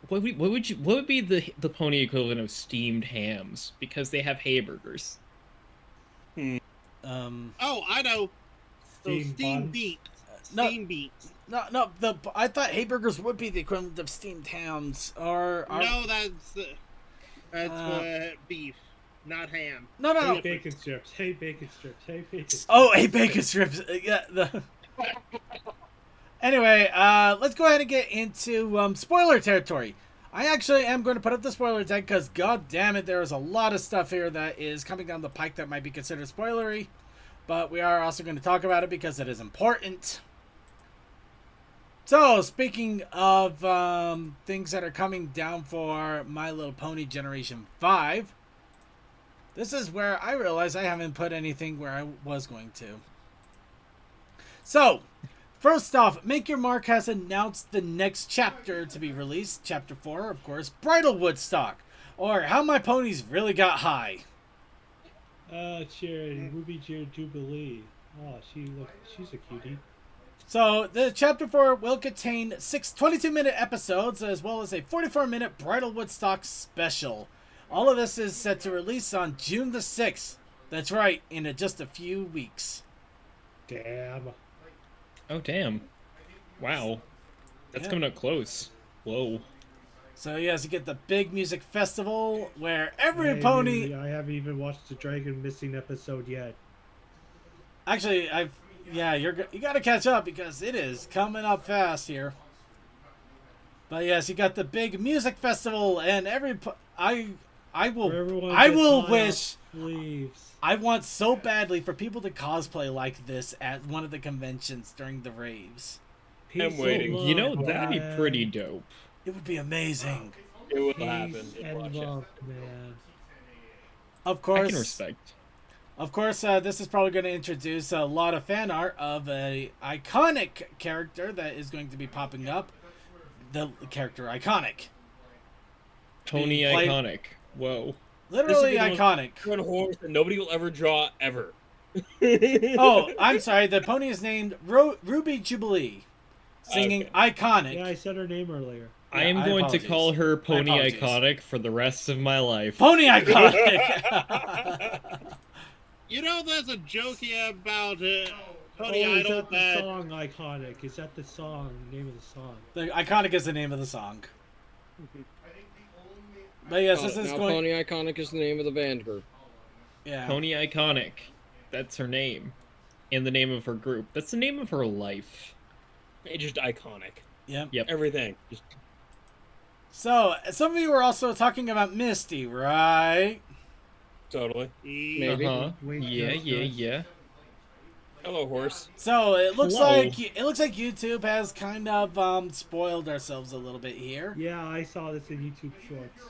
What would be the pony equivalent of steamed hams? Because they have hamburgers. Oh, I know. So Steam steam buns? beets. No. Steam beets. No. I thought hamburgers would be the equivalent of steamed hams, or No, that's beef, not ham. no. Hey, bacon strips. Hey, bacon strips. Hey, bacon strips. Oh, a bacon strips. Yeah. Anyway, let's go ahead and get into spoiler territory. I actually am going to put up the spoiler tag because, god damn it, there is a lot of stuff here that is coming down the pike that might be considered spoilery. But we are also going to talk about it because it is important. So, speaking of things that are coming down for My Little Pony Generation 5, this is where I realize I haven't put anything where I was going to. So, first off, Make Your Mark has announced the next chapter to be released. Chapter 4, of course, Bridal Woodstock, or How My Ponies Really Got High. Cheer, Ruby Cheer Jubilee. Oh, she's a cutie. So, the Chapter 4 will contain 6 22-minute episodes, as well as a 44-minute Bridal Woodstock special. All of this is set to release on June the 6th. That's right, in just a few weeks. Damn. Oh damn! Wow, that's coming up close. Whoa. So yes, you get the big music festival where every Hey, pony... I haven't even watched the Dragon Missing episode yet. Actually, Yeah, you got to catch up because it is coming up fast here. But yes, you got the big music festival, and I will wish. I want so badly for people to cosplay like this at one of the conventions during the raves. I'm waiting. You know, that'd be pretty dope. It would be amazing. It will happen. And love, man. Of course. I can respect. Of course, this is probably going to introduce a lot of fan art of a iconic character that is going to be popping up. The character Iconic. Tony Iconic. Whoa. Literally iconic. One horse that nobody will ever draw ever. Oh, I'm sorry. The pony is named Ruby Jubilee, singing Iconic. Yeah, I said her name earlier. I am going to call her Pony Iconic for the rest of my life. Pony Iconic! You know, there's a joke here about Pony Is Idol that the song Iconic? Is that the song, name of the song? The Iconic is the name of the song. But yes, this is now going... Pony Iconic is the name of the band group. Yeah. Pony Iconic. That's her name. And the name of her group. That's the name of her life. It's just iconic. Yep. Everything. Just... So, some of you were also talking about Misty, right? Totally. Maybe. Yeah. Hello, horse. So it looks like YouTube has kind of spoiled ourselves a little bit here. Yeah, I saw this in YouTube Shorts.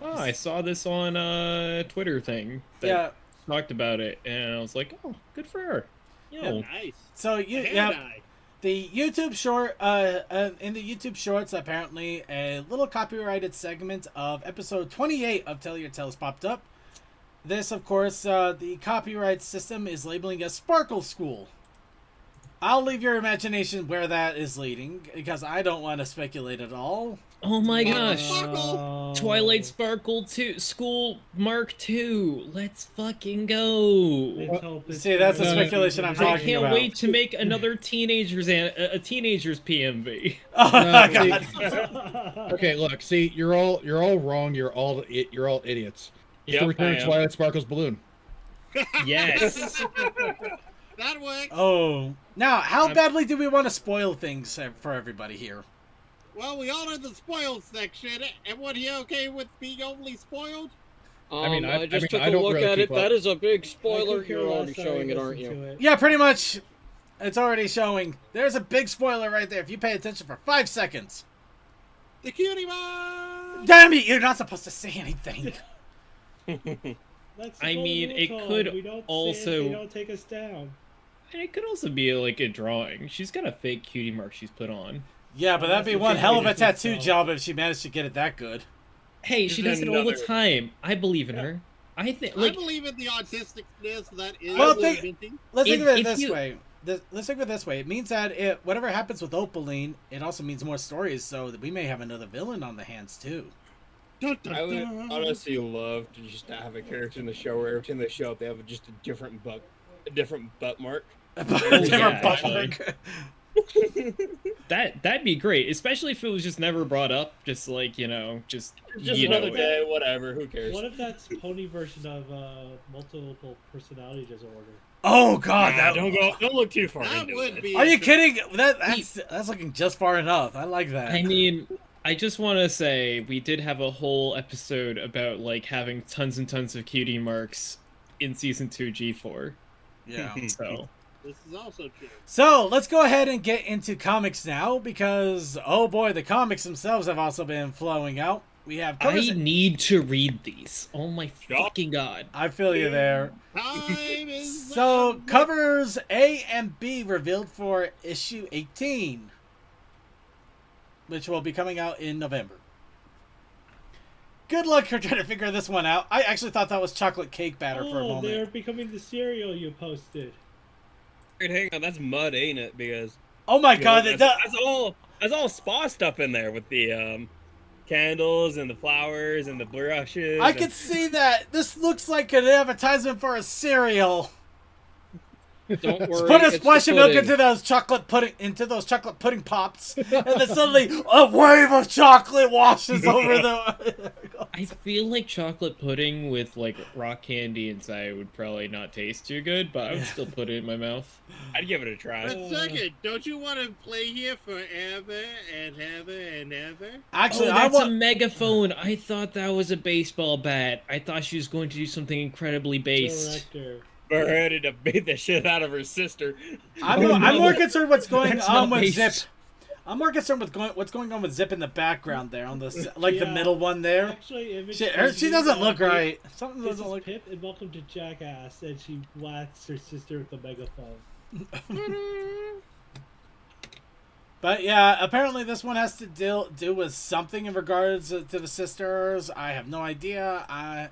Oh, I saw this on a Twitter thing that talked about it, and I was like, oh, good for her. Nice. So the YouTube short, in the YouTube Shorts, apparently a little copyrighted segment of episode 28 of Tell Your Tales popped up. This, of course, the copyright system is labeling as Sparkle School. I'll leave your imagination where that is leading, because I don't want to speculate at all. Oh my gosh. Twilight Sparkle 2 School Mark 2. Let's fucking go. See, that's the speculation I'm talking about. I can't wait to make another teenager's PMV. Oh my god. Okay, look, see, you're all wrong. You're all idiots. It's the return of Twilight Sparkle's balloon. Yes. That works. Oh. Now, how badly do we want to spoil things for everybody here? Well, we all know the spoiled section. Everyone here okay with being overly spoiled? I just took a look at it. That is a big spoiler. You're already showing it, aren't you? Yeah, pretty much. It's already showing. There's a big spoiler right there if you pay attention for 5 seconds. The cutie mark! Damn it, you're not supposed to say anything. That's I mean, it could also... They don't take us down. And it could also be like a drawing. She's got a fake cutie mark she's put on. Yeah, but that'd be one hell of a tattoo job if she managed to get it that good. Hey, she does it all the time. I believe in her. I believe in the autisticness that is. Well, let's think of it this way. Let's think of it this way. It means that whatever happens with Opaline, it also means more stories, so that we may have another villain on the hands too. I would honestly love to just have a character in the show where every time they show up, they have just a different butt mark. Butt mark. That'd be great, especially if it was just never brought up. Just like just another day, whatever. Who cares? What if that's pony version of multiple personality disorder? Oh God! Don't look too far. That would be. Are you kidding? That's looking just far enough. I like that. I mean, I just want to say we did have a whole episode about like having tons and tons of cutie marks in season 2 G4. Yeah. So. This is also true. So let's go ahead and get into comics now, because oh boy, the comics themselves have also been flowing out. We have. I need to read these. Oh my fucking god! I feel you there. So covers A and B revealed for issue 18, which will be coming out in November. Good luck for trying to figure this one out. I actually thought that was chocolate cake batter for a moment. They're becoming the cereal you posted. Hang on, that's mud, ain't it? Because oh my god, that's all spa stuff in there with the candles and the flowers and the brushes. I can see that. This looks like an advertisement for a cereal. Don't worry. Put a splash of milk into those chocolate pudding pops, and then suddenly a wave of chocolate washes over the. I feel like chocolate pudding with like rock candy inside would probably not taste too good, but I would still put it in my mouth. I'd give it a try. But second, don't you want to play here forever and ever and ever? Actually, oh, that's a megaphone. I thought that was a baseball bat. I thought she was going to do something incredibly based. Director. We're ready to beat the shit out of her sister. I'm more concerned what's going That's on not with based. Zip. I'm more concerned with what's going on with Zip in the background there, on the like the middle one there. Actually, if She doesn't look right. Something This doesn't is look. Pip, and welcome to Jackass, and she blasts her sister with the megaphone. But yeah, apparently this one has to do with something in regards to the sisters. I have no idea. I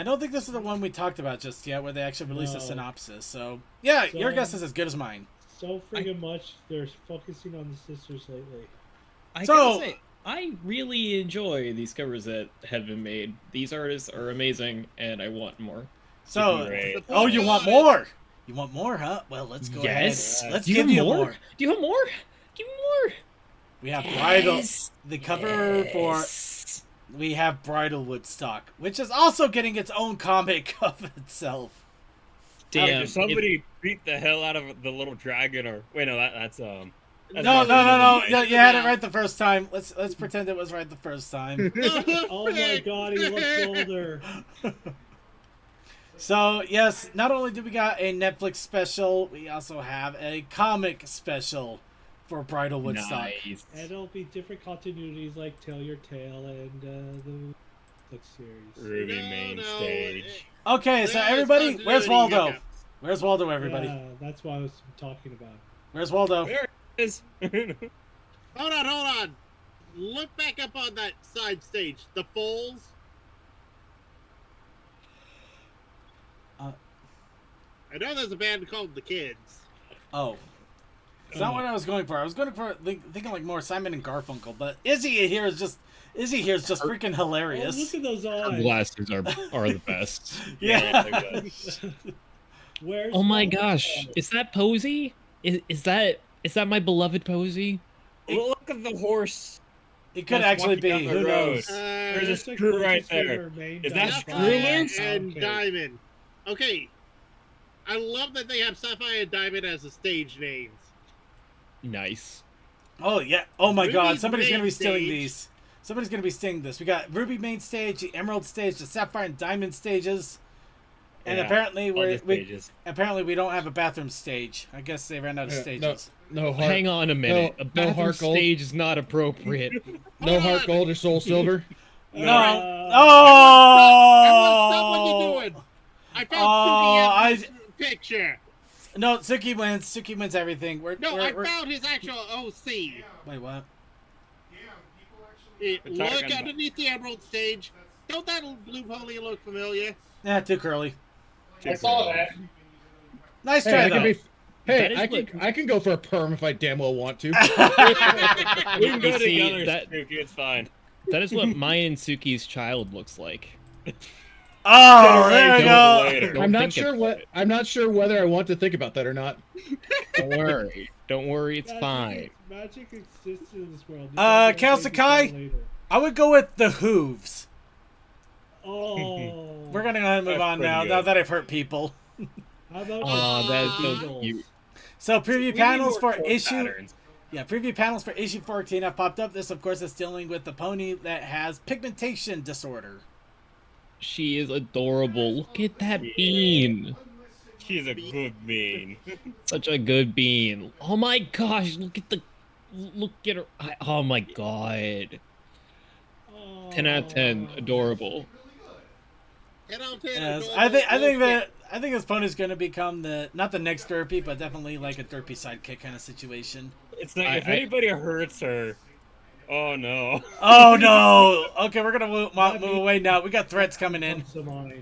don't think this is the one we talked about just yet, where they actually released a No. synopsis. So yeah, So- your guess is as good as mine. So friggin' much they're focusing on the sisters lately. I So- gotta say, I really enjoy these covers that have been made. These artists are amazing, and I want more. So, Great. oh, you want more? You want more, huh? Well, let's go Yes. ahead. Let's Do you give have you more? more. Do you have more? Give me more. We have Bridal. Yes. The cover for. We have Bridal Woodstock, which is also getting its own comic of itself. Damn. Did somebody beat the hell out of the little dragon, or wait, no, that's No, not you had it right the first time. Let's pretend it was right the first time. Oh my god, he looks older. So yes, not only do we got a Netflix special, we also have a comic special for Bridal Woodstock. Nice. And it'll be different continuities like Tell Your Tale and the Netflix series. Ruby main stage. Okay, so There's everybody, where's continuity Waldo? hiccups. Where's Waldo, everybody? Yeah, that's what I was talking about. Where's Waldo? There it is. Hold on. Look back up on that side stage. The Foals. I know there's a band called The Kids. Oh. It's not what I was going for. I was going for thinking like more Simon and Garfunkel, but Izzy here is just freaking Oh, hilarious. look at those Her eyes. blasters are the best. Yeah. Where's Oh my Waldo? gosh, is that Posey? Is that my beloved Posey? Well, look at the horse. It could That's actually walking be. down the Who road. knows? There's a Looks like screw right Princess with there. her main Is that dog. Screw Loose? And Okay. Diamond. Okay. I love that they have Sapphire and Diamond as the stage names. Nice. Oh yeah. Oh my Ruby's God. Somebody's main gonna be stealing stage. these. Somebody's gonna be stealing this. We got Ruby main stage, the Emerald stage, the Sapphire and Diamond stages, and Yeah, apparently all the we stages. apparently we don't have a bathroom stage. I guess they ran out of stages. No heart. Hang on a minute. A No bathroom heart gold. stage is not appropriate. No heart gold or soul silver. No. Stop what you're Oh. doing. I found Oh, Suki in this picture. No, Suki wins. Suki wins everything. No, I found his actual OC. Wait, what? Look talking about- underneath the Emerald stage. Don't that blue pony look familiar? Nah, too curly. I saw that. Nice Hey, try I though. can be. Hey, That is I can go for a perm if I damn well want to. We can go You see, together, that- Spooky, it's fine. That is what Maya and Suki's child looks like. Oh, there we go. Later. Don't I'm not think sure of what. it. I'm not sure whether I want to think about that or not. Don't worry. Don't worry. It's fine. Magic exists in this world. Cal Sakai? I would go with the Hooves. Oh. We're gonna go ahead and move That's on pretty now. good. Now that I've hurt people. How about Oh, that's so Eagles? cute. So preview We need panels more for core issue. patterns. Yeah, preview panels for issue 14 have popped up. This, of course, is dealing with the pony that has pigmentation disorder. She is adorable. Look at that bean. She's a good bean. Such a good bean. Oh my gosh, look at her. Oh my god. 10 out of 10. Adorable. 10 out of 10. Yes, adorable. I think this pony's going to become not the next Derpy, but definitely like a Derpy sidekick kind of situation. It's like if anybody hurts her, oh no. Oh no! Okay, we're gonna move away now. We got threats coming in.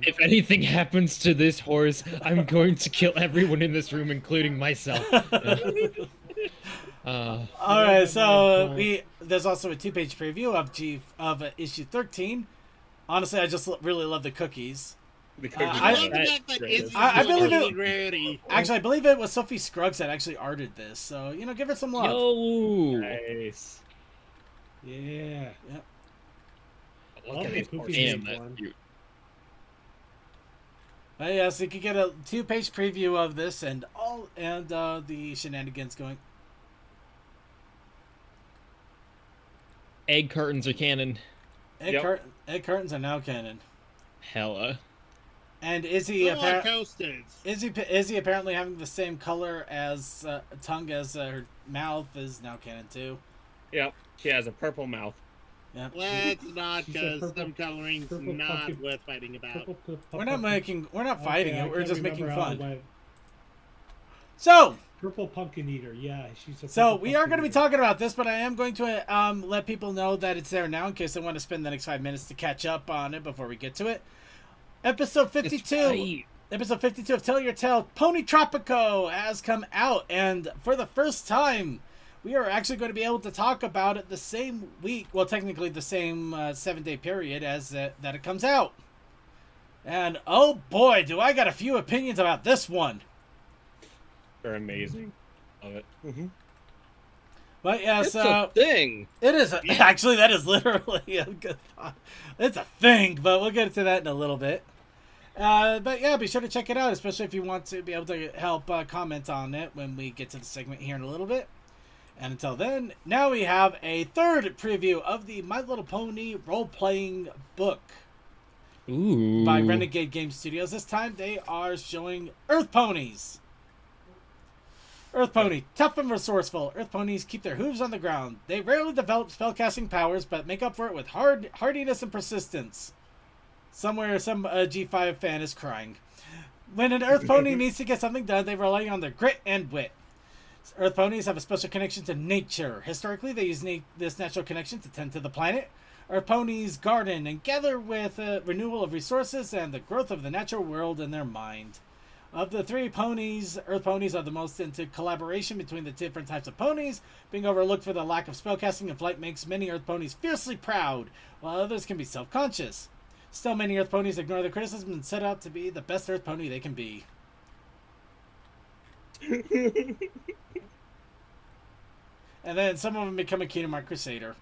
If anything happens to this horse, I'm going to kill everyone in this room, including myself. All right, so there's also a 2-page preview of issue 13. Honestly, I just really love the cookies. The cookies I are love the fact that Izzy's I believe really it. ready. Actually, I believe it was Sophie Scruggs that actually arted this. So give her some love. Yo. Nice. Yeah. Yep. love the Poopy Damn, Pig that's one. cute. Yeah, so you can get a 2-page preview of this and the shenanigans going. Egg curtains are canon. Egg curtains are now canon. Hella. And Izzy Like coasters. Izzy apparently having the same color as tongue as her mouth is now canon too. Yep, she has a purple mouth. Yep. Let's not, She's a because purple- some coloring's purple not pumpkin- worth fighting about. We're not fighting Okay, I it. We're can't just making remember how it fun. went. So Purple pumpkin eater. Yeah, she's a. So purple we are pumpkin going to be eater. talking about this, but I am going to let people know that it's there now in case they want to spend the next 5 minutes to catch up on it before we get to it. Episode 52. right. Episode 52 of Tell Your Tale, Pony Tropico has come out, and for the first time, we are actually going to be able to talk about it the same week, well, technically the same 7-day period as that it comes out. And oh boy, do I got a few opinions about this one. They're amazing. Love it. But yes, It's a thing. It is actually that is literally a good thought. It's a thing, but we'll get to that in a little bit. But yeah, be sure to check it out, especially if you want to be able to help comment on it when we get to the segment here in a little bit. And until then, now we have a third preview of the My Little Pony role-playing book. Ooh. By Renegade Game Studios. This time they are showing Earth Ponies. Earth Pony, tough and resourceful. Earth Ponies keep their hooves on the ground. They rarely develop spellcasting powers, but make up for it with hardiness and persistence. Somewhere some G5 fan is crying. When an Earth Pony needs to get something done, they rely on their grit and wit. Earth Ponies have a special connection to nature. Historically, they use this natural connection to tend to the planet. Earth Ponies garden and gather with renewal of resources and the growth of the natural world in their mind. Of the 3 ponies, Earth Ponies are the most into collaboration between the different types of ponies. Being overlooked for the lack of spellcasting and flight makes many Earth Ponies fiercely proud, while others can be self-conscious. Still, many Earth Ponies ignore the criticism and set out to be the best Earth Pony they can be. And then some of them become a Kingdom Hearts Crusader.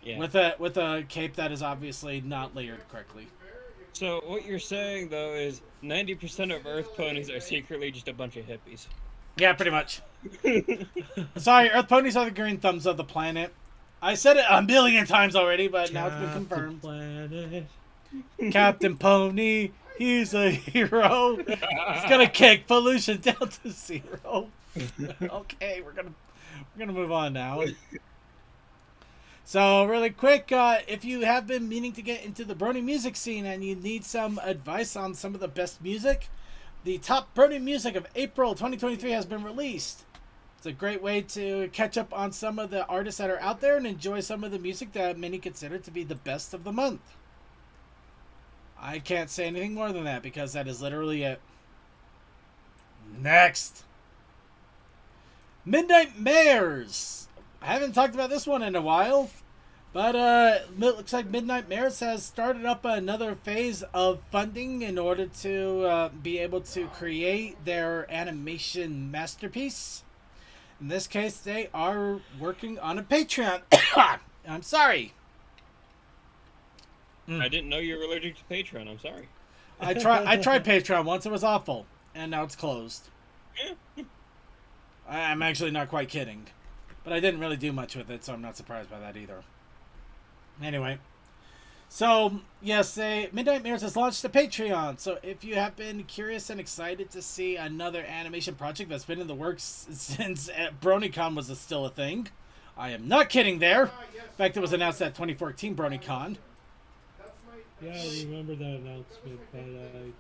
Yeah. With a cape that is obviously not layered correctly. So what you're saying though is 90% of Earth ponies are secretly just a bunch of hippies. Yeah, pretty much. Sorry, Earth Ponies are the green thumbs of the planet. I said it a million times already, but now it's been confirmed. Planet. Captain Pony, he's a hero. He's gonna kick pollution down to 0. Okay, we're gonna move on now. So really quick, if you have been meaning to get into the Brony music scene and you need some advice on some of the best music, the top Brony music of April 2023 has been released. It's a great way to catch up on some of the artists that are out there and enjoy some of the music that many consider to be the best of the month. I can't say anything more than that because that is literally it. Next. Midnight Mares. I haven't talked about this one in a while, but it looks like Midnight Mares has started up another phase of funding in order to be able to create their animation masterpiece. In this case, they are working on a Patreon. I'm sorry. I didn't know you were allergic to Patreon. I'm sorry. I tried Patreon once. It was awful, and now it's closed. I'm actually not quite kidding. But I didn't really do much with it, so I'm not surprised by that either. Anyway. So, yes, Midnight Mares has launched a Patreon. So if you have been curious and excited to see another animation project that's been in the works since BronyCon was still a thing, I am not kidding there. In fact, it was announced at 2014 BronyCon. Yeah, I remember that announcement, but I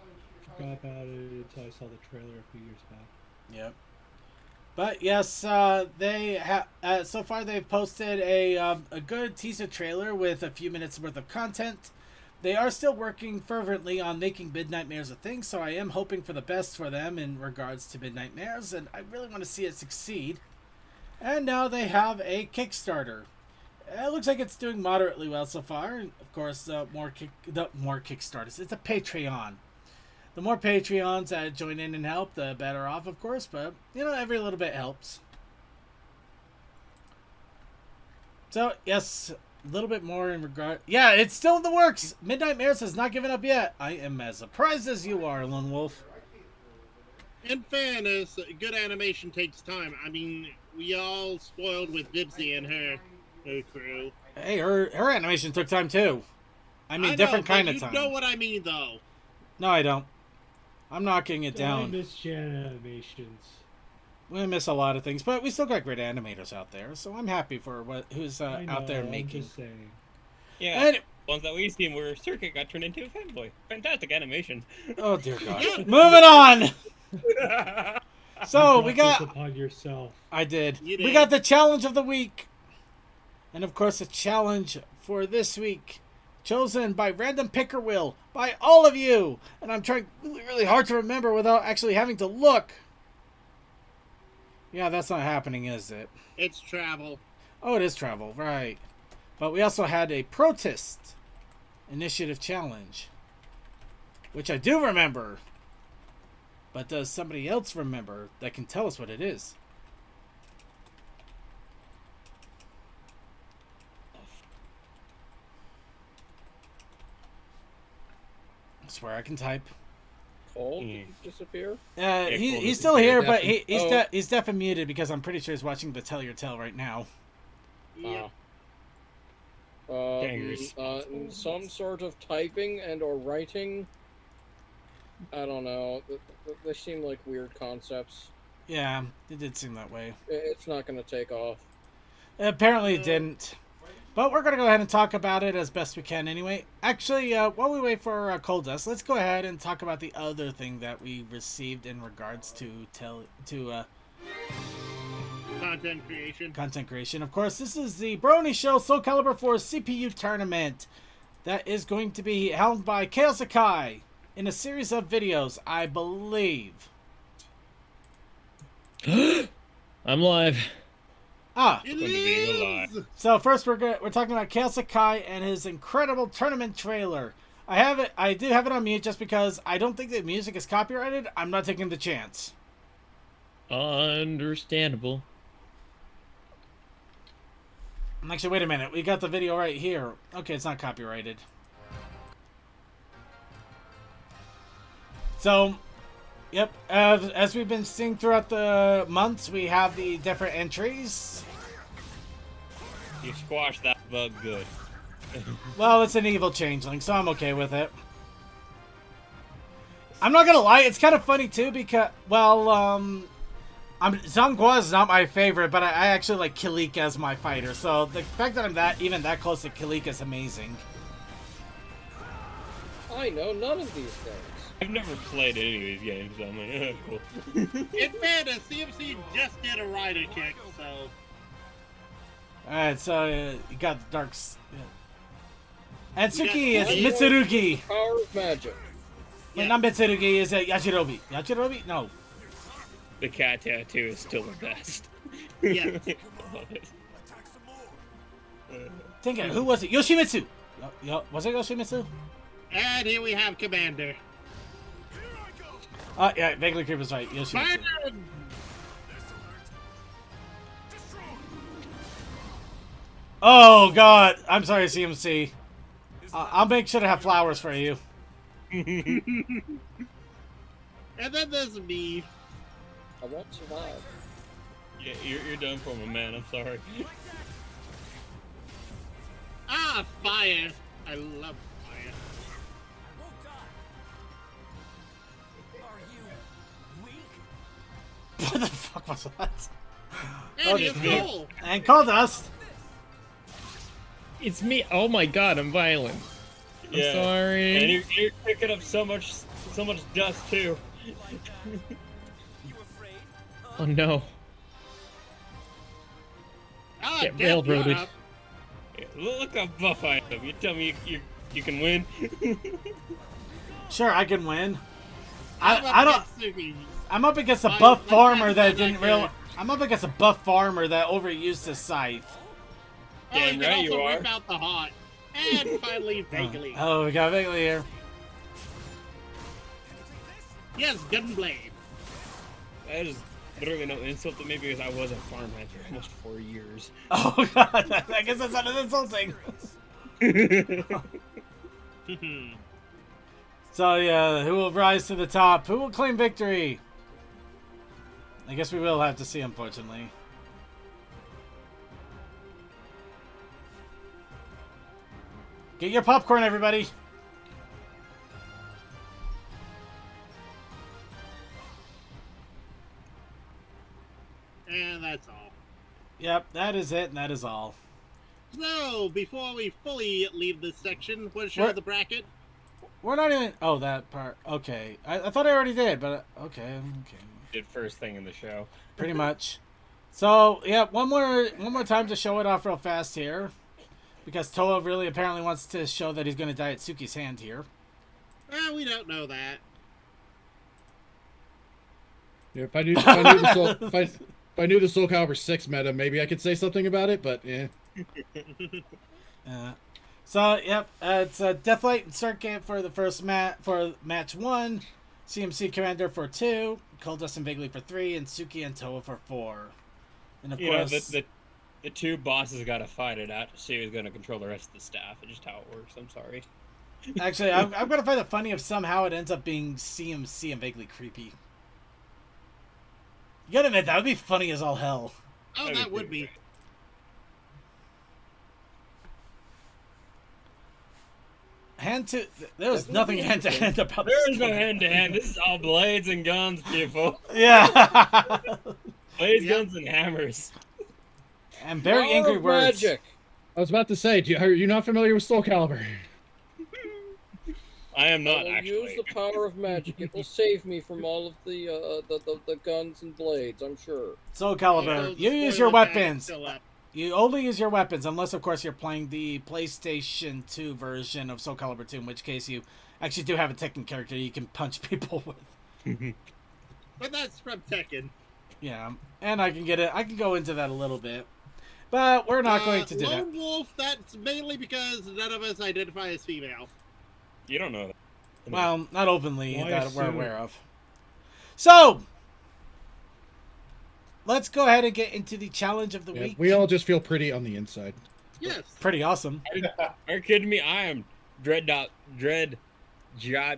forgot about it until I saw the trailer a few years back. Yep. But yes, they have so far they've posted a good teaser trailer with a few minutes worth of content. They are still working fervently on making Midnight Mares a thing, so I am hoping for the best for them in regards to Midnight Mares, and I really want to see it succeed. And now they have a Kickstarter. It looks like it's doing moderately well so far. And of course, more Kickstarters. It's a Patreon. The more Patreons that join in and help, the better off, of course. But, you know, every little bit helps. So, yes, little bit more in regard. Yeah, it's still in the works. Midnight Mares has not given up yet. I am as surprised as you are, Lone Wolf. In fairness, good animation takes time. I mean, we all spoiled with Bibsy and her crew. Hey, her animation took time too. I mean, know, different but kind of time. You know what I mean, though. No, I don't. I'm knocking it I down. miss animations. We miss a lot of things, but we still got great animators out there, so I'm happy for who's out there making. Just saying. Yeah, And, ones that we've seen where Circuit got turned into a fanboy. Fantastic animation. oh dear God. Moving on. So we got. This upon yourself. I did. You did. We got the challenge of the week, and of course the challenge for this week, chosen by random picker wheel by all of you, and I'm trying really hard to remember without actually having to look. Yeah, that's not happening, is it? It's travel. Oh, it is travel, right. But we also had a protest initiative challenge, which I do remember. But does somebody else remember that can tell us what it is? I swear I can type. Cole disappear? He's still here, but he's deaf and muted because I'm pretty sure he's watching the Tell Your Tale right now. Yeah. Some sort of typing and or writing. I don't know. They seem like weird concepts. Yeah, it did seem that way. It's not going to take off. Apparently it didn't. But we're going to go ahead and talk about it as best we can anyway. Actually, while we wait for Coal Dust, let's go ahead and talk about the other thing that we received in regards to content creation. Content creation. Of course, this is the Brony Show Soul Calibur 4 CPU tournament that is going to be held by Chaos Akai in a series of videos, I believe. I'm live. So first we're talking about Chaos Akai and his incredible tournament trailer. I do have it on mute just because I don't think the music is copyrighted. I'm not taking the chance. Understandable. Actually, wait a minute. We got the video right here. Okay, it's not copyrighted. So, yep, as we've been seeing throughout the months, we have the different entries. You squashed that bug good. Well, it's an evil changeling, so I'm okay with it. I'm not gonna lie, it's kind of funny too because, well, Zhonghua is not my favorite, but I actually like Kilik as my fighter, so the fact that I'm even that close to Kilik is amazing. I know none of these things. I've never played any of these games, so I'm like, oh, cool. In fairness, CMC just did a rider kick, so... Alright, so you got the darks. Yeah. And Tsuki is Mitsurugi. Power of magic. Wait, not Mitsurugi, is Yajirobe. Yajirobe? No. The cat tattoo is still the best. Yeah. Think it, who was it? Yoshimitsu! Was it Yoshimitsu? And here we have Commander. Yeah, Vaguely Creep was right. Yoshimitsu. Oh, God. I'm sorry, CMC. I'll make sure to have flowers for you. And then there's me. I won't survive. Yeah, you're done for my man. I'm sorry. Ah, fire. I love fire. What the fuck was that? And here's Cole. And Coal Dust. It's me. Oh my god, I'm violent. I'm sorry. And you're picking up so much dust too. Oh no. Ah, Get railroaded. Yeah, look how buff I am. You tell me you can win? Sure, I can win. I'm up against a buff farmer that didn't realize. I'm up against a buff farmer that overused his scythe. Oh, Damn you right can you also are. rip out the heart. And finally, Vaguely. Oh, we got Vaguely here. Yes, Gunblade. That is literally no insult to me because I was a farmhand for almost 4 years. Oh god, I guess that's not insulting. So yeah, who will rise to the top? Who will claim victory? I guess we will have to see, unfortunately. Get your popcorn, everybody! And that's all. Yep, that is it, and that is all. So, before we fully leave this section, want to show the bracket? We're not even... Oh, that part. Okay. I thought I already did, but... Okay. Did first thing in the show. Pretty much. So, yeah, one more time to show it off real fast here. Because Toa really apparently wants to show that he's going to die at Suki's hand here. We don't know that. Yeah, if I knew the Soul Calibur 6 meta, maybe I could say something about it, but yeah. So, yep, it's Deathlight and Circuit for the first for match 1, CMC Commander for 2, Coldust and Vaguely for 3, and Suki and Toa for 4. And of course, the two bosses got to fight it out to see who's going to control the rest of the staff. It's just how it works. I'm sorry. Actually, I'm going to find it funny if somehow it ends up being CMC and Vaguely Creepy. You gotta admit, that would be funny as all hell. Oh, that would be. There's nothing hand-to-hand about this. There's no hand-to-hand. This is all blades and guns, people. Yeah. Blades, guns, and hammers. And very angry words. Magic. I was about to say, are you not familiar with Soul Calibur? I am not, I will actually. use the power of magic. It will save me from all of the guns and blades, I'm sure. Soul Calibur, you use your weapons. You only use your weapons, unless, of course, you're playing the PlayStation 2 version of Soul Calibur 2, in which case you actually do have a Tekken character you can punch people with. But that's from Tekken. Yeah, and I can go into that a little bit. But we're not going to do that. Lone Wolf, that's mainly because none of us identify as female. You don't know that. Well, not openly that we're aware of. So, let's go ahead and get into the challenge of the week. We all just feel pretty on the inside. Yes. Pretty awesome. Are you kidding me? I am dread job.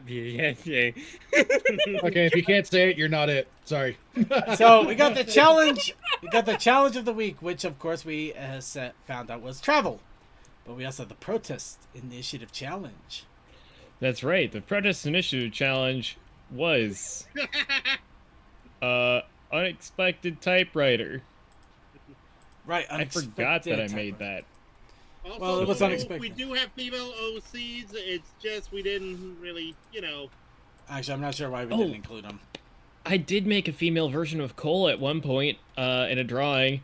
Okay, if you can't say it, you're not it. Sorry. So we got the challenge. We got the challenge of the week, which of course we found out was travel, but we also had the protest initiative challenge. That's right. The protest initiative challenge was unexpected typewriter. Right. I forgot that I made that. Also, well, it was unexpected. We do have female OCs. It's just we didn't really, Actually, I'm not sure why we didn't include them. I did make a female version of Cole at one point in a drawing.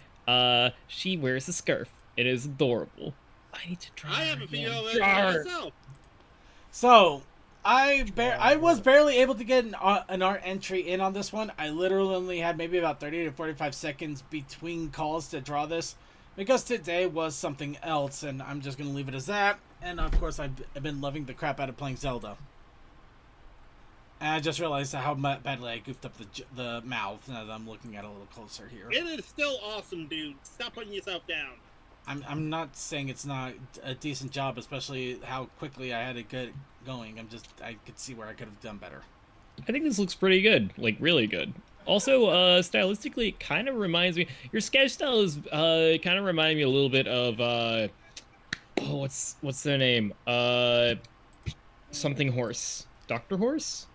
She wears a scarf. It is adorable. I need to draw. I have a female version myself. So, I was barely able to get an art entry in on this one. I literally only had maybe about 30 to 45 seconds between calls to draw this, because today was something else, and I'm just going to leave it as that. And of course, I've been loving the crap out of playing Zelda. And I just realized how badly I goofed up the mouth now that I'm looking at it a little closer here. It is still awesome, dude. Stop putting yourself down. I'm not saying it's not a decent job, especially how quickly I had it going. I could see where I could have done better. I think this looks pretty good, like really good. Also, stylistically, it kind of reminds me. Your sketch style is kind of reminding me a little bit of what's their name? Something Horse, Dr. Horse,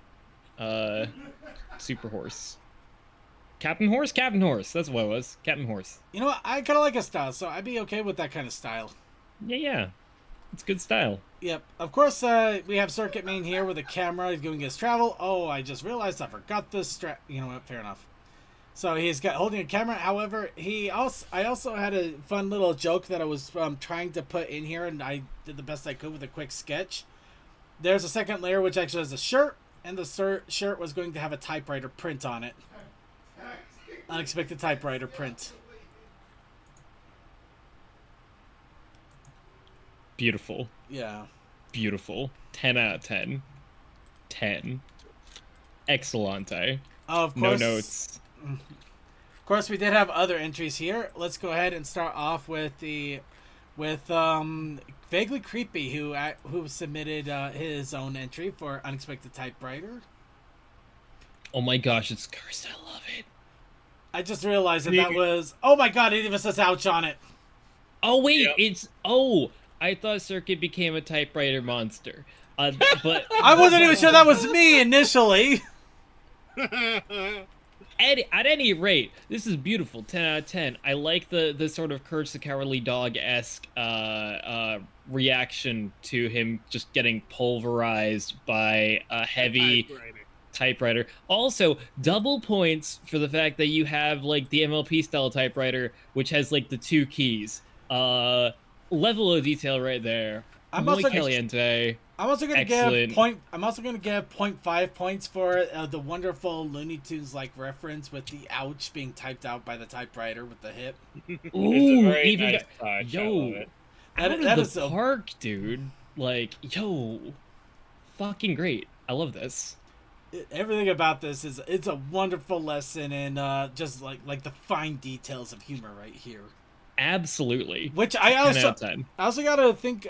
Super Horse. Captain Horse? Captain Horse. That's what it was. Captain Horse. You know what? I kind of like his style, so I'd be okay with that kind of style. Yeah. It's good style. Yep. Of course, we have Circuit Main here with a camera. He's doing his travel. Oh, I just realized I forgot this strap. You know what? Fair enough. So he's holding a camera. However, I also had a fun little joke that I was trying to put in here, and I did the best I could with a quick sketch. There's a second layer, which actually has a shirt, and the shirt was going to have a typewriter print on it. Unexpected typewriter print. Beautiful. Yeah. Beautiful. 10 out of 10. 10. Excellente. Of course. No notes. Of course, we did have other entries here. Let's go ahead and start off with Vaguely Creepy, who submitted his own entry for Unexpected Typewriter. Oh my gosh, it's cursed. I love it. I just realized that was... Oh my god, it even says ouch on it. Oh wait, it's... Oh, I thought Circuit became a typewriter monster. But... I wasn't even sure that was me initially. At any rate, this is beautiful. 10 out of 10. I like the sort of Courage the Cowardly Dog-esque reaction to him just getting pulverized by a heavy typewriter. Also, double points for the fact that you have like the MLP style typewriter, which has like the 2 keys. Level of detail right there. I'm Muy also caliente. I'm also gonna Excellent. I'm also gonna give 0.5 points for the wonderful Looney Tunes like reference with the ouch being typed out by the typewriter with the hip. Ooh, even nice touch. I love it. That is the park, dude. Like, yo, fucking great. I love this. Everything about this it's a wonderful lesson in just like the fine details of humor right here. Absolutely. Which I also gotta think.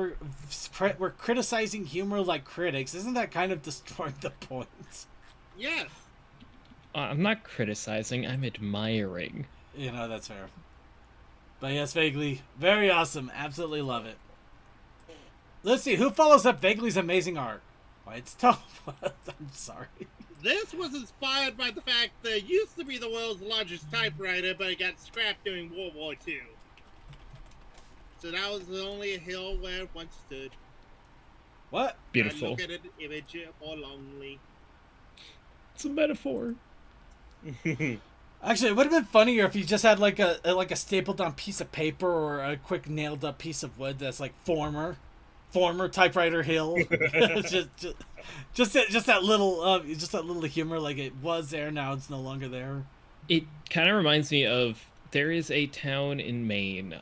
We're criticizing humor like critics. Isn't that kind of destroying the point? Yes. I'm not criticizing. I'm admiring. You know, that's fair. But yes, Vaguely, very awesome. Absolutely love it. Let's see who follows up Vaguely's amazing art. Why, it's tough. I'm sorry. This was inspired by the fact that it used to be the world's largest typewriter, but it got scrapped during World War II. So that was only a hill where it once stood. What? Beautiful. I look at an image forlornly. It's a metaphor. Actually, it would have been funnier if you just had like a stapled on piece of paper or a quick nailed up piece of wood that's like former typewriter hill. just that little humor, like it was there, now it's no longer there. It kind of reminds me of, there is a town in Maine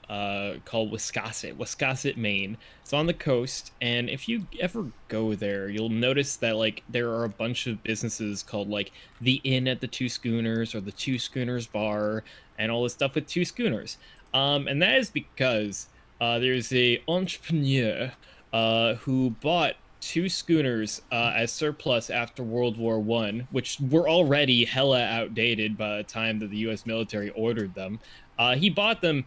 called Wiscasset, Maine. It's on the coast, and if you ever go there, you'll notice that like there are a bunch of businesses called like the Inn at the Two Schooners or the Two Schooners Bar and all this stuff with two schooners. And that is because there's a entrepreneur who bought 2 schooners as surplus after World War I, which were already hella outdated by the time that the U.S. military ordered them. He bought them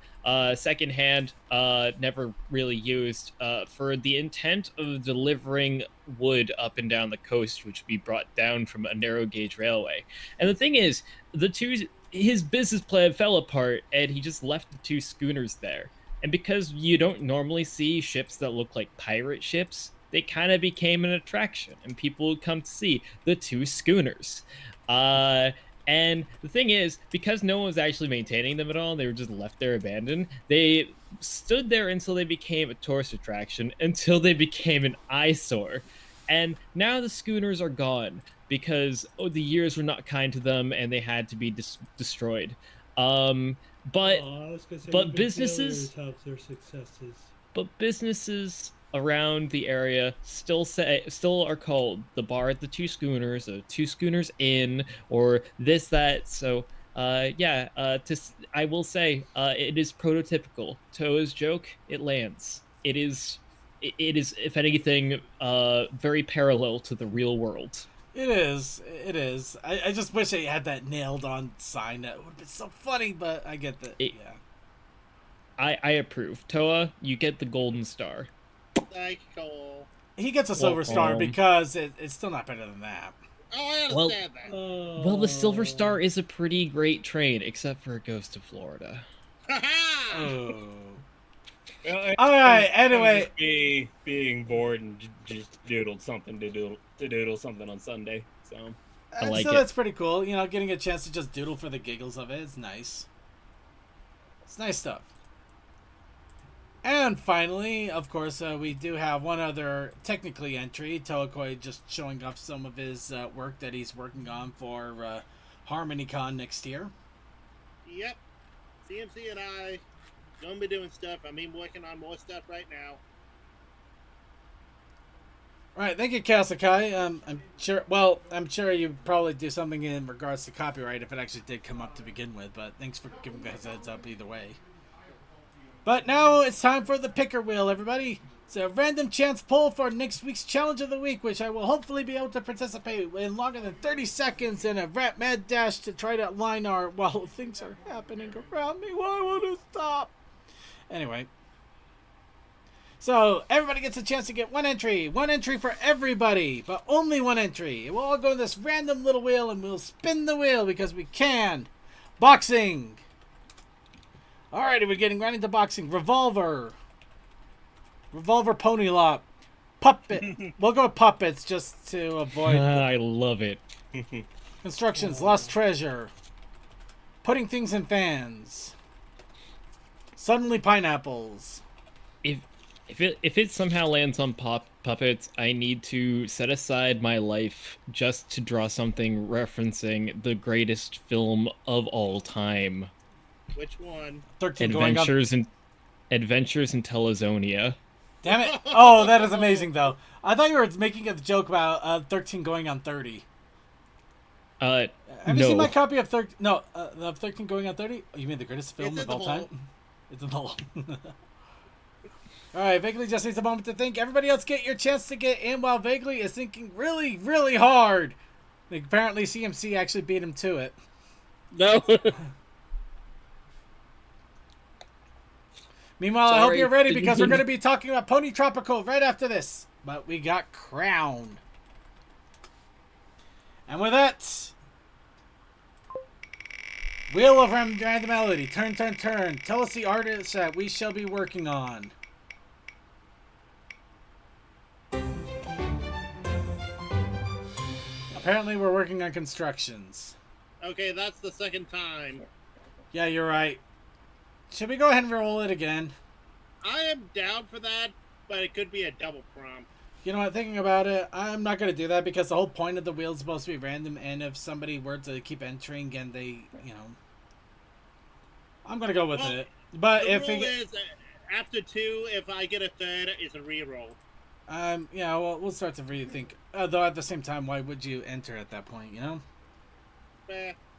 secondhand, never really used, for the intent of delivering wood up and down the coast, which would be brought down from a narrow gauge railway. And the thing is, his business plan fell apart, and he just left the 2 schooners there. And because you don't normally see ships that look like pirate ships, they kind of became an attraction, and people would come to see the 2 schooners. And the thing is, because no one was actually maintaining them at all, they were just left there abandoned, they stood there until they became a tourist attraction, until they became an eyesore. And now the schooners are gone, because the years were not kind to them, and they had to be destroyed. But businesses have their successes. But businesses around the area still are called the Bar at the Two Schooners, or Two Schooners Inn, or this, that. So I will say it is prototypical. Toa's joke, it lands. It is if anything very parallel to the real world. It is. I just wish they had that nailed on sign. That would have been so funny, but I get that. Yeah. I approve. Toa, you get the golden star. Thank you, Cole. He gets a silver star because it's still not better than that. Oh, I understand that. Well, the silver star is a pretty great train, except for it goes to Florida. Oh. Well, all right. Anyway, being bored and just doodled something to doodle something on Sunday. So I like so it. That's pretty cool. You know, getting a chance to just doodle for the giggles of it is nice. It's nice stuff. And finally, of course, we do have one other technically entry. Toakoi just showing off some of his work that he's working on for HarmonyCon next year. Yep. CMC and I gonna be doing stuff. I mean, working on more stuff right now. All right, thank you, Kasakai. I'm sure. Well, I'm sure you probably do something in regards to copyright if it actually did come up to begin with. But thanks for giving us a heads up either way. But now it's time for the picker wheel, everybody. It's a random chance poll for next week's challenge of the week, which I will hopefully be able to participate in longer than 30 seconds in a rap mad dash to try to align our while things are happening around me. Well, I want to stop. Anyway. So, everybody gets a chance to get one entry. One entry for everybody, but only one entry. We'll all go in this random little wheel, and we'll spin the wheel because we can. Boxing. Alrighty, we're getting right into boxing. Revolver. Revolver pony lop. Puppet. We'll go with puppets just to avoid... I love it. Constructions. Lost treasure. Putting things in fans. Suddenly pineapples. If it somehow lands on puppets, I need to set aside my life just to draw something referencing the greatest film of all time. Which one? 13 Adventures in Telezonia. Damn it! Oh, that is amazing, though. I thought you were making a joke about 13 going on 30. Have you seen my copy of 13? No, of 13 going on 30. Oh, you mean the greatest film of all time? It's in the hole. All right, Vaguely just needs a moment to think. Everybody else get your chance to get in while Vaguely is thinking really, really hard. Apparently, CMC actually beat him to it. No. Meanwhile, I hope you're ready because we're going to be talking about Pony Tropical right after this. But we got Crown. And with that, Wheel of Random Melody. Turn, turn, turn. Tell us the artist that we shall be working on. Apparently, we're working on constructions. Okay, that's the second time. Yeah, you're right. Should we go ahead and roll it again? I am down for that, but it could be a double prompt. You know what, thinking about it, I'm not going to do that because the whole point of the wheel is supposed to be random, and if somebody were to keep entering and they, you know... I'm going to go with it. But the if rule is, after 2, if I get a third, it's a reroll. Yeah, well, we'll start to rethink. Though at the same time, why would you enter at that point, you know?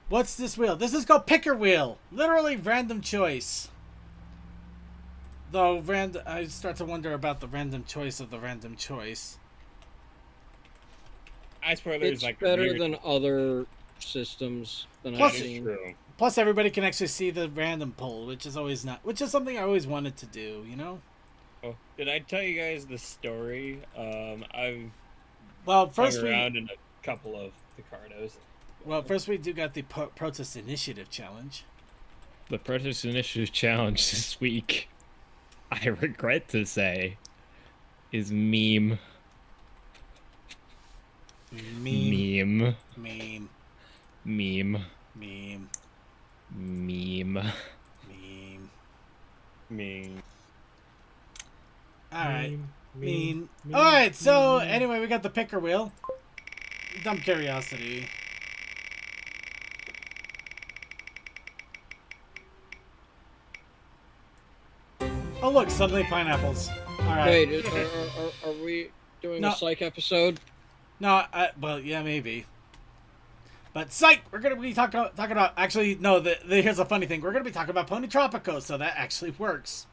What's this wheel? This is called Picker Wheel. Literally random choice. Though, I start to wonder about the random choice of the random choice. I swear It's like better than other systems than Plus, I've seen. Plus, everybody can actually see the random poll, which is something I always wanted to do, you know? Oh, did I tell you guys the story? I've first hung around in a couple of Picardos. Well, first we do got the Protest Initiative Challenge. The Protest Initiative Challenge this week, I regret to say, is meme. Meme. Meme. Meme. Meme. Meme. Meme. Meme. Alright. Meme. Alright, so anyway, we got the picker wheel. Dumb curiosity. Oh look, suddenly pineapples. Alright. Wait, are we doing a psych episode? No, well, yeah, maybe. But psych! We're gonna be talking about. Actually, no. Here's a funny thing. We're gonna be talking about Pony Tropico, so that actually works.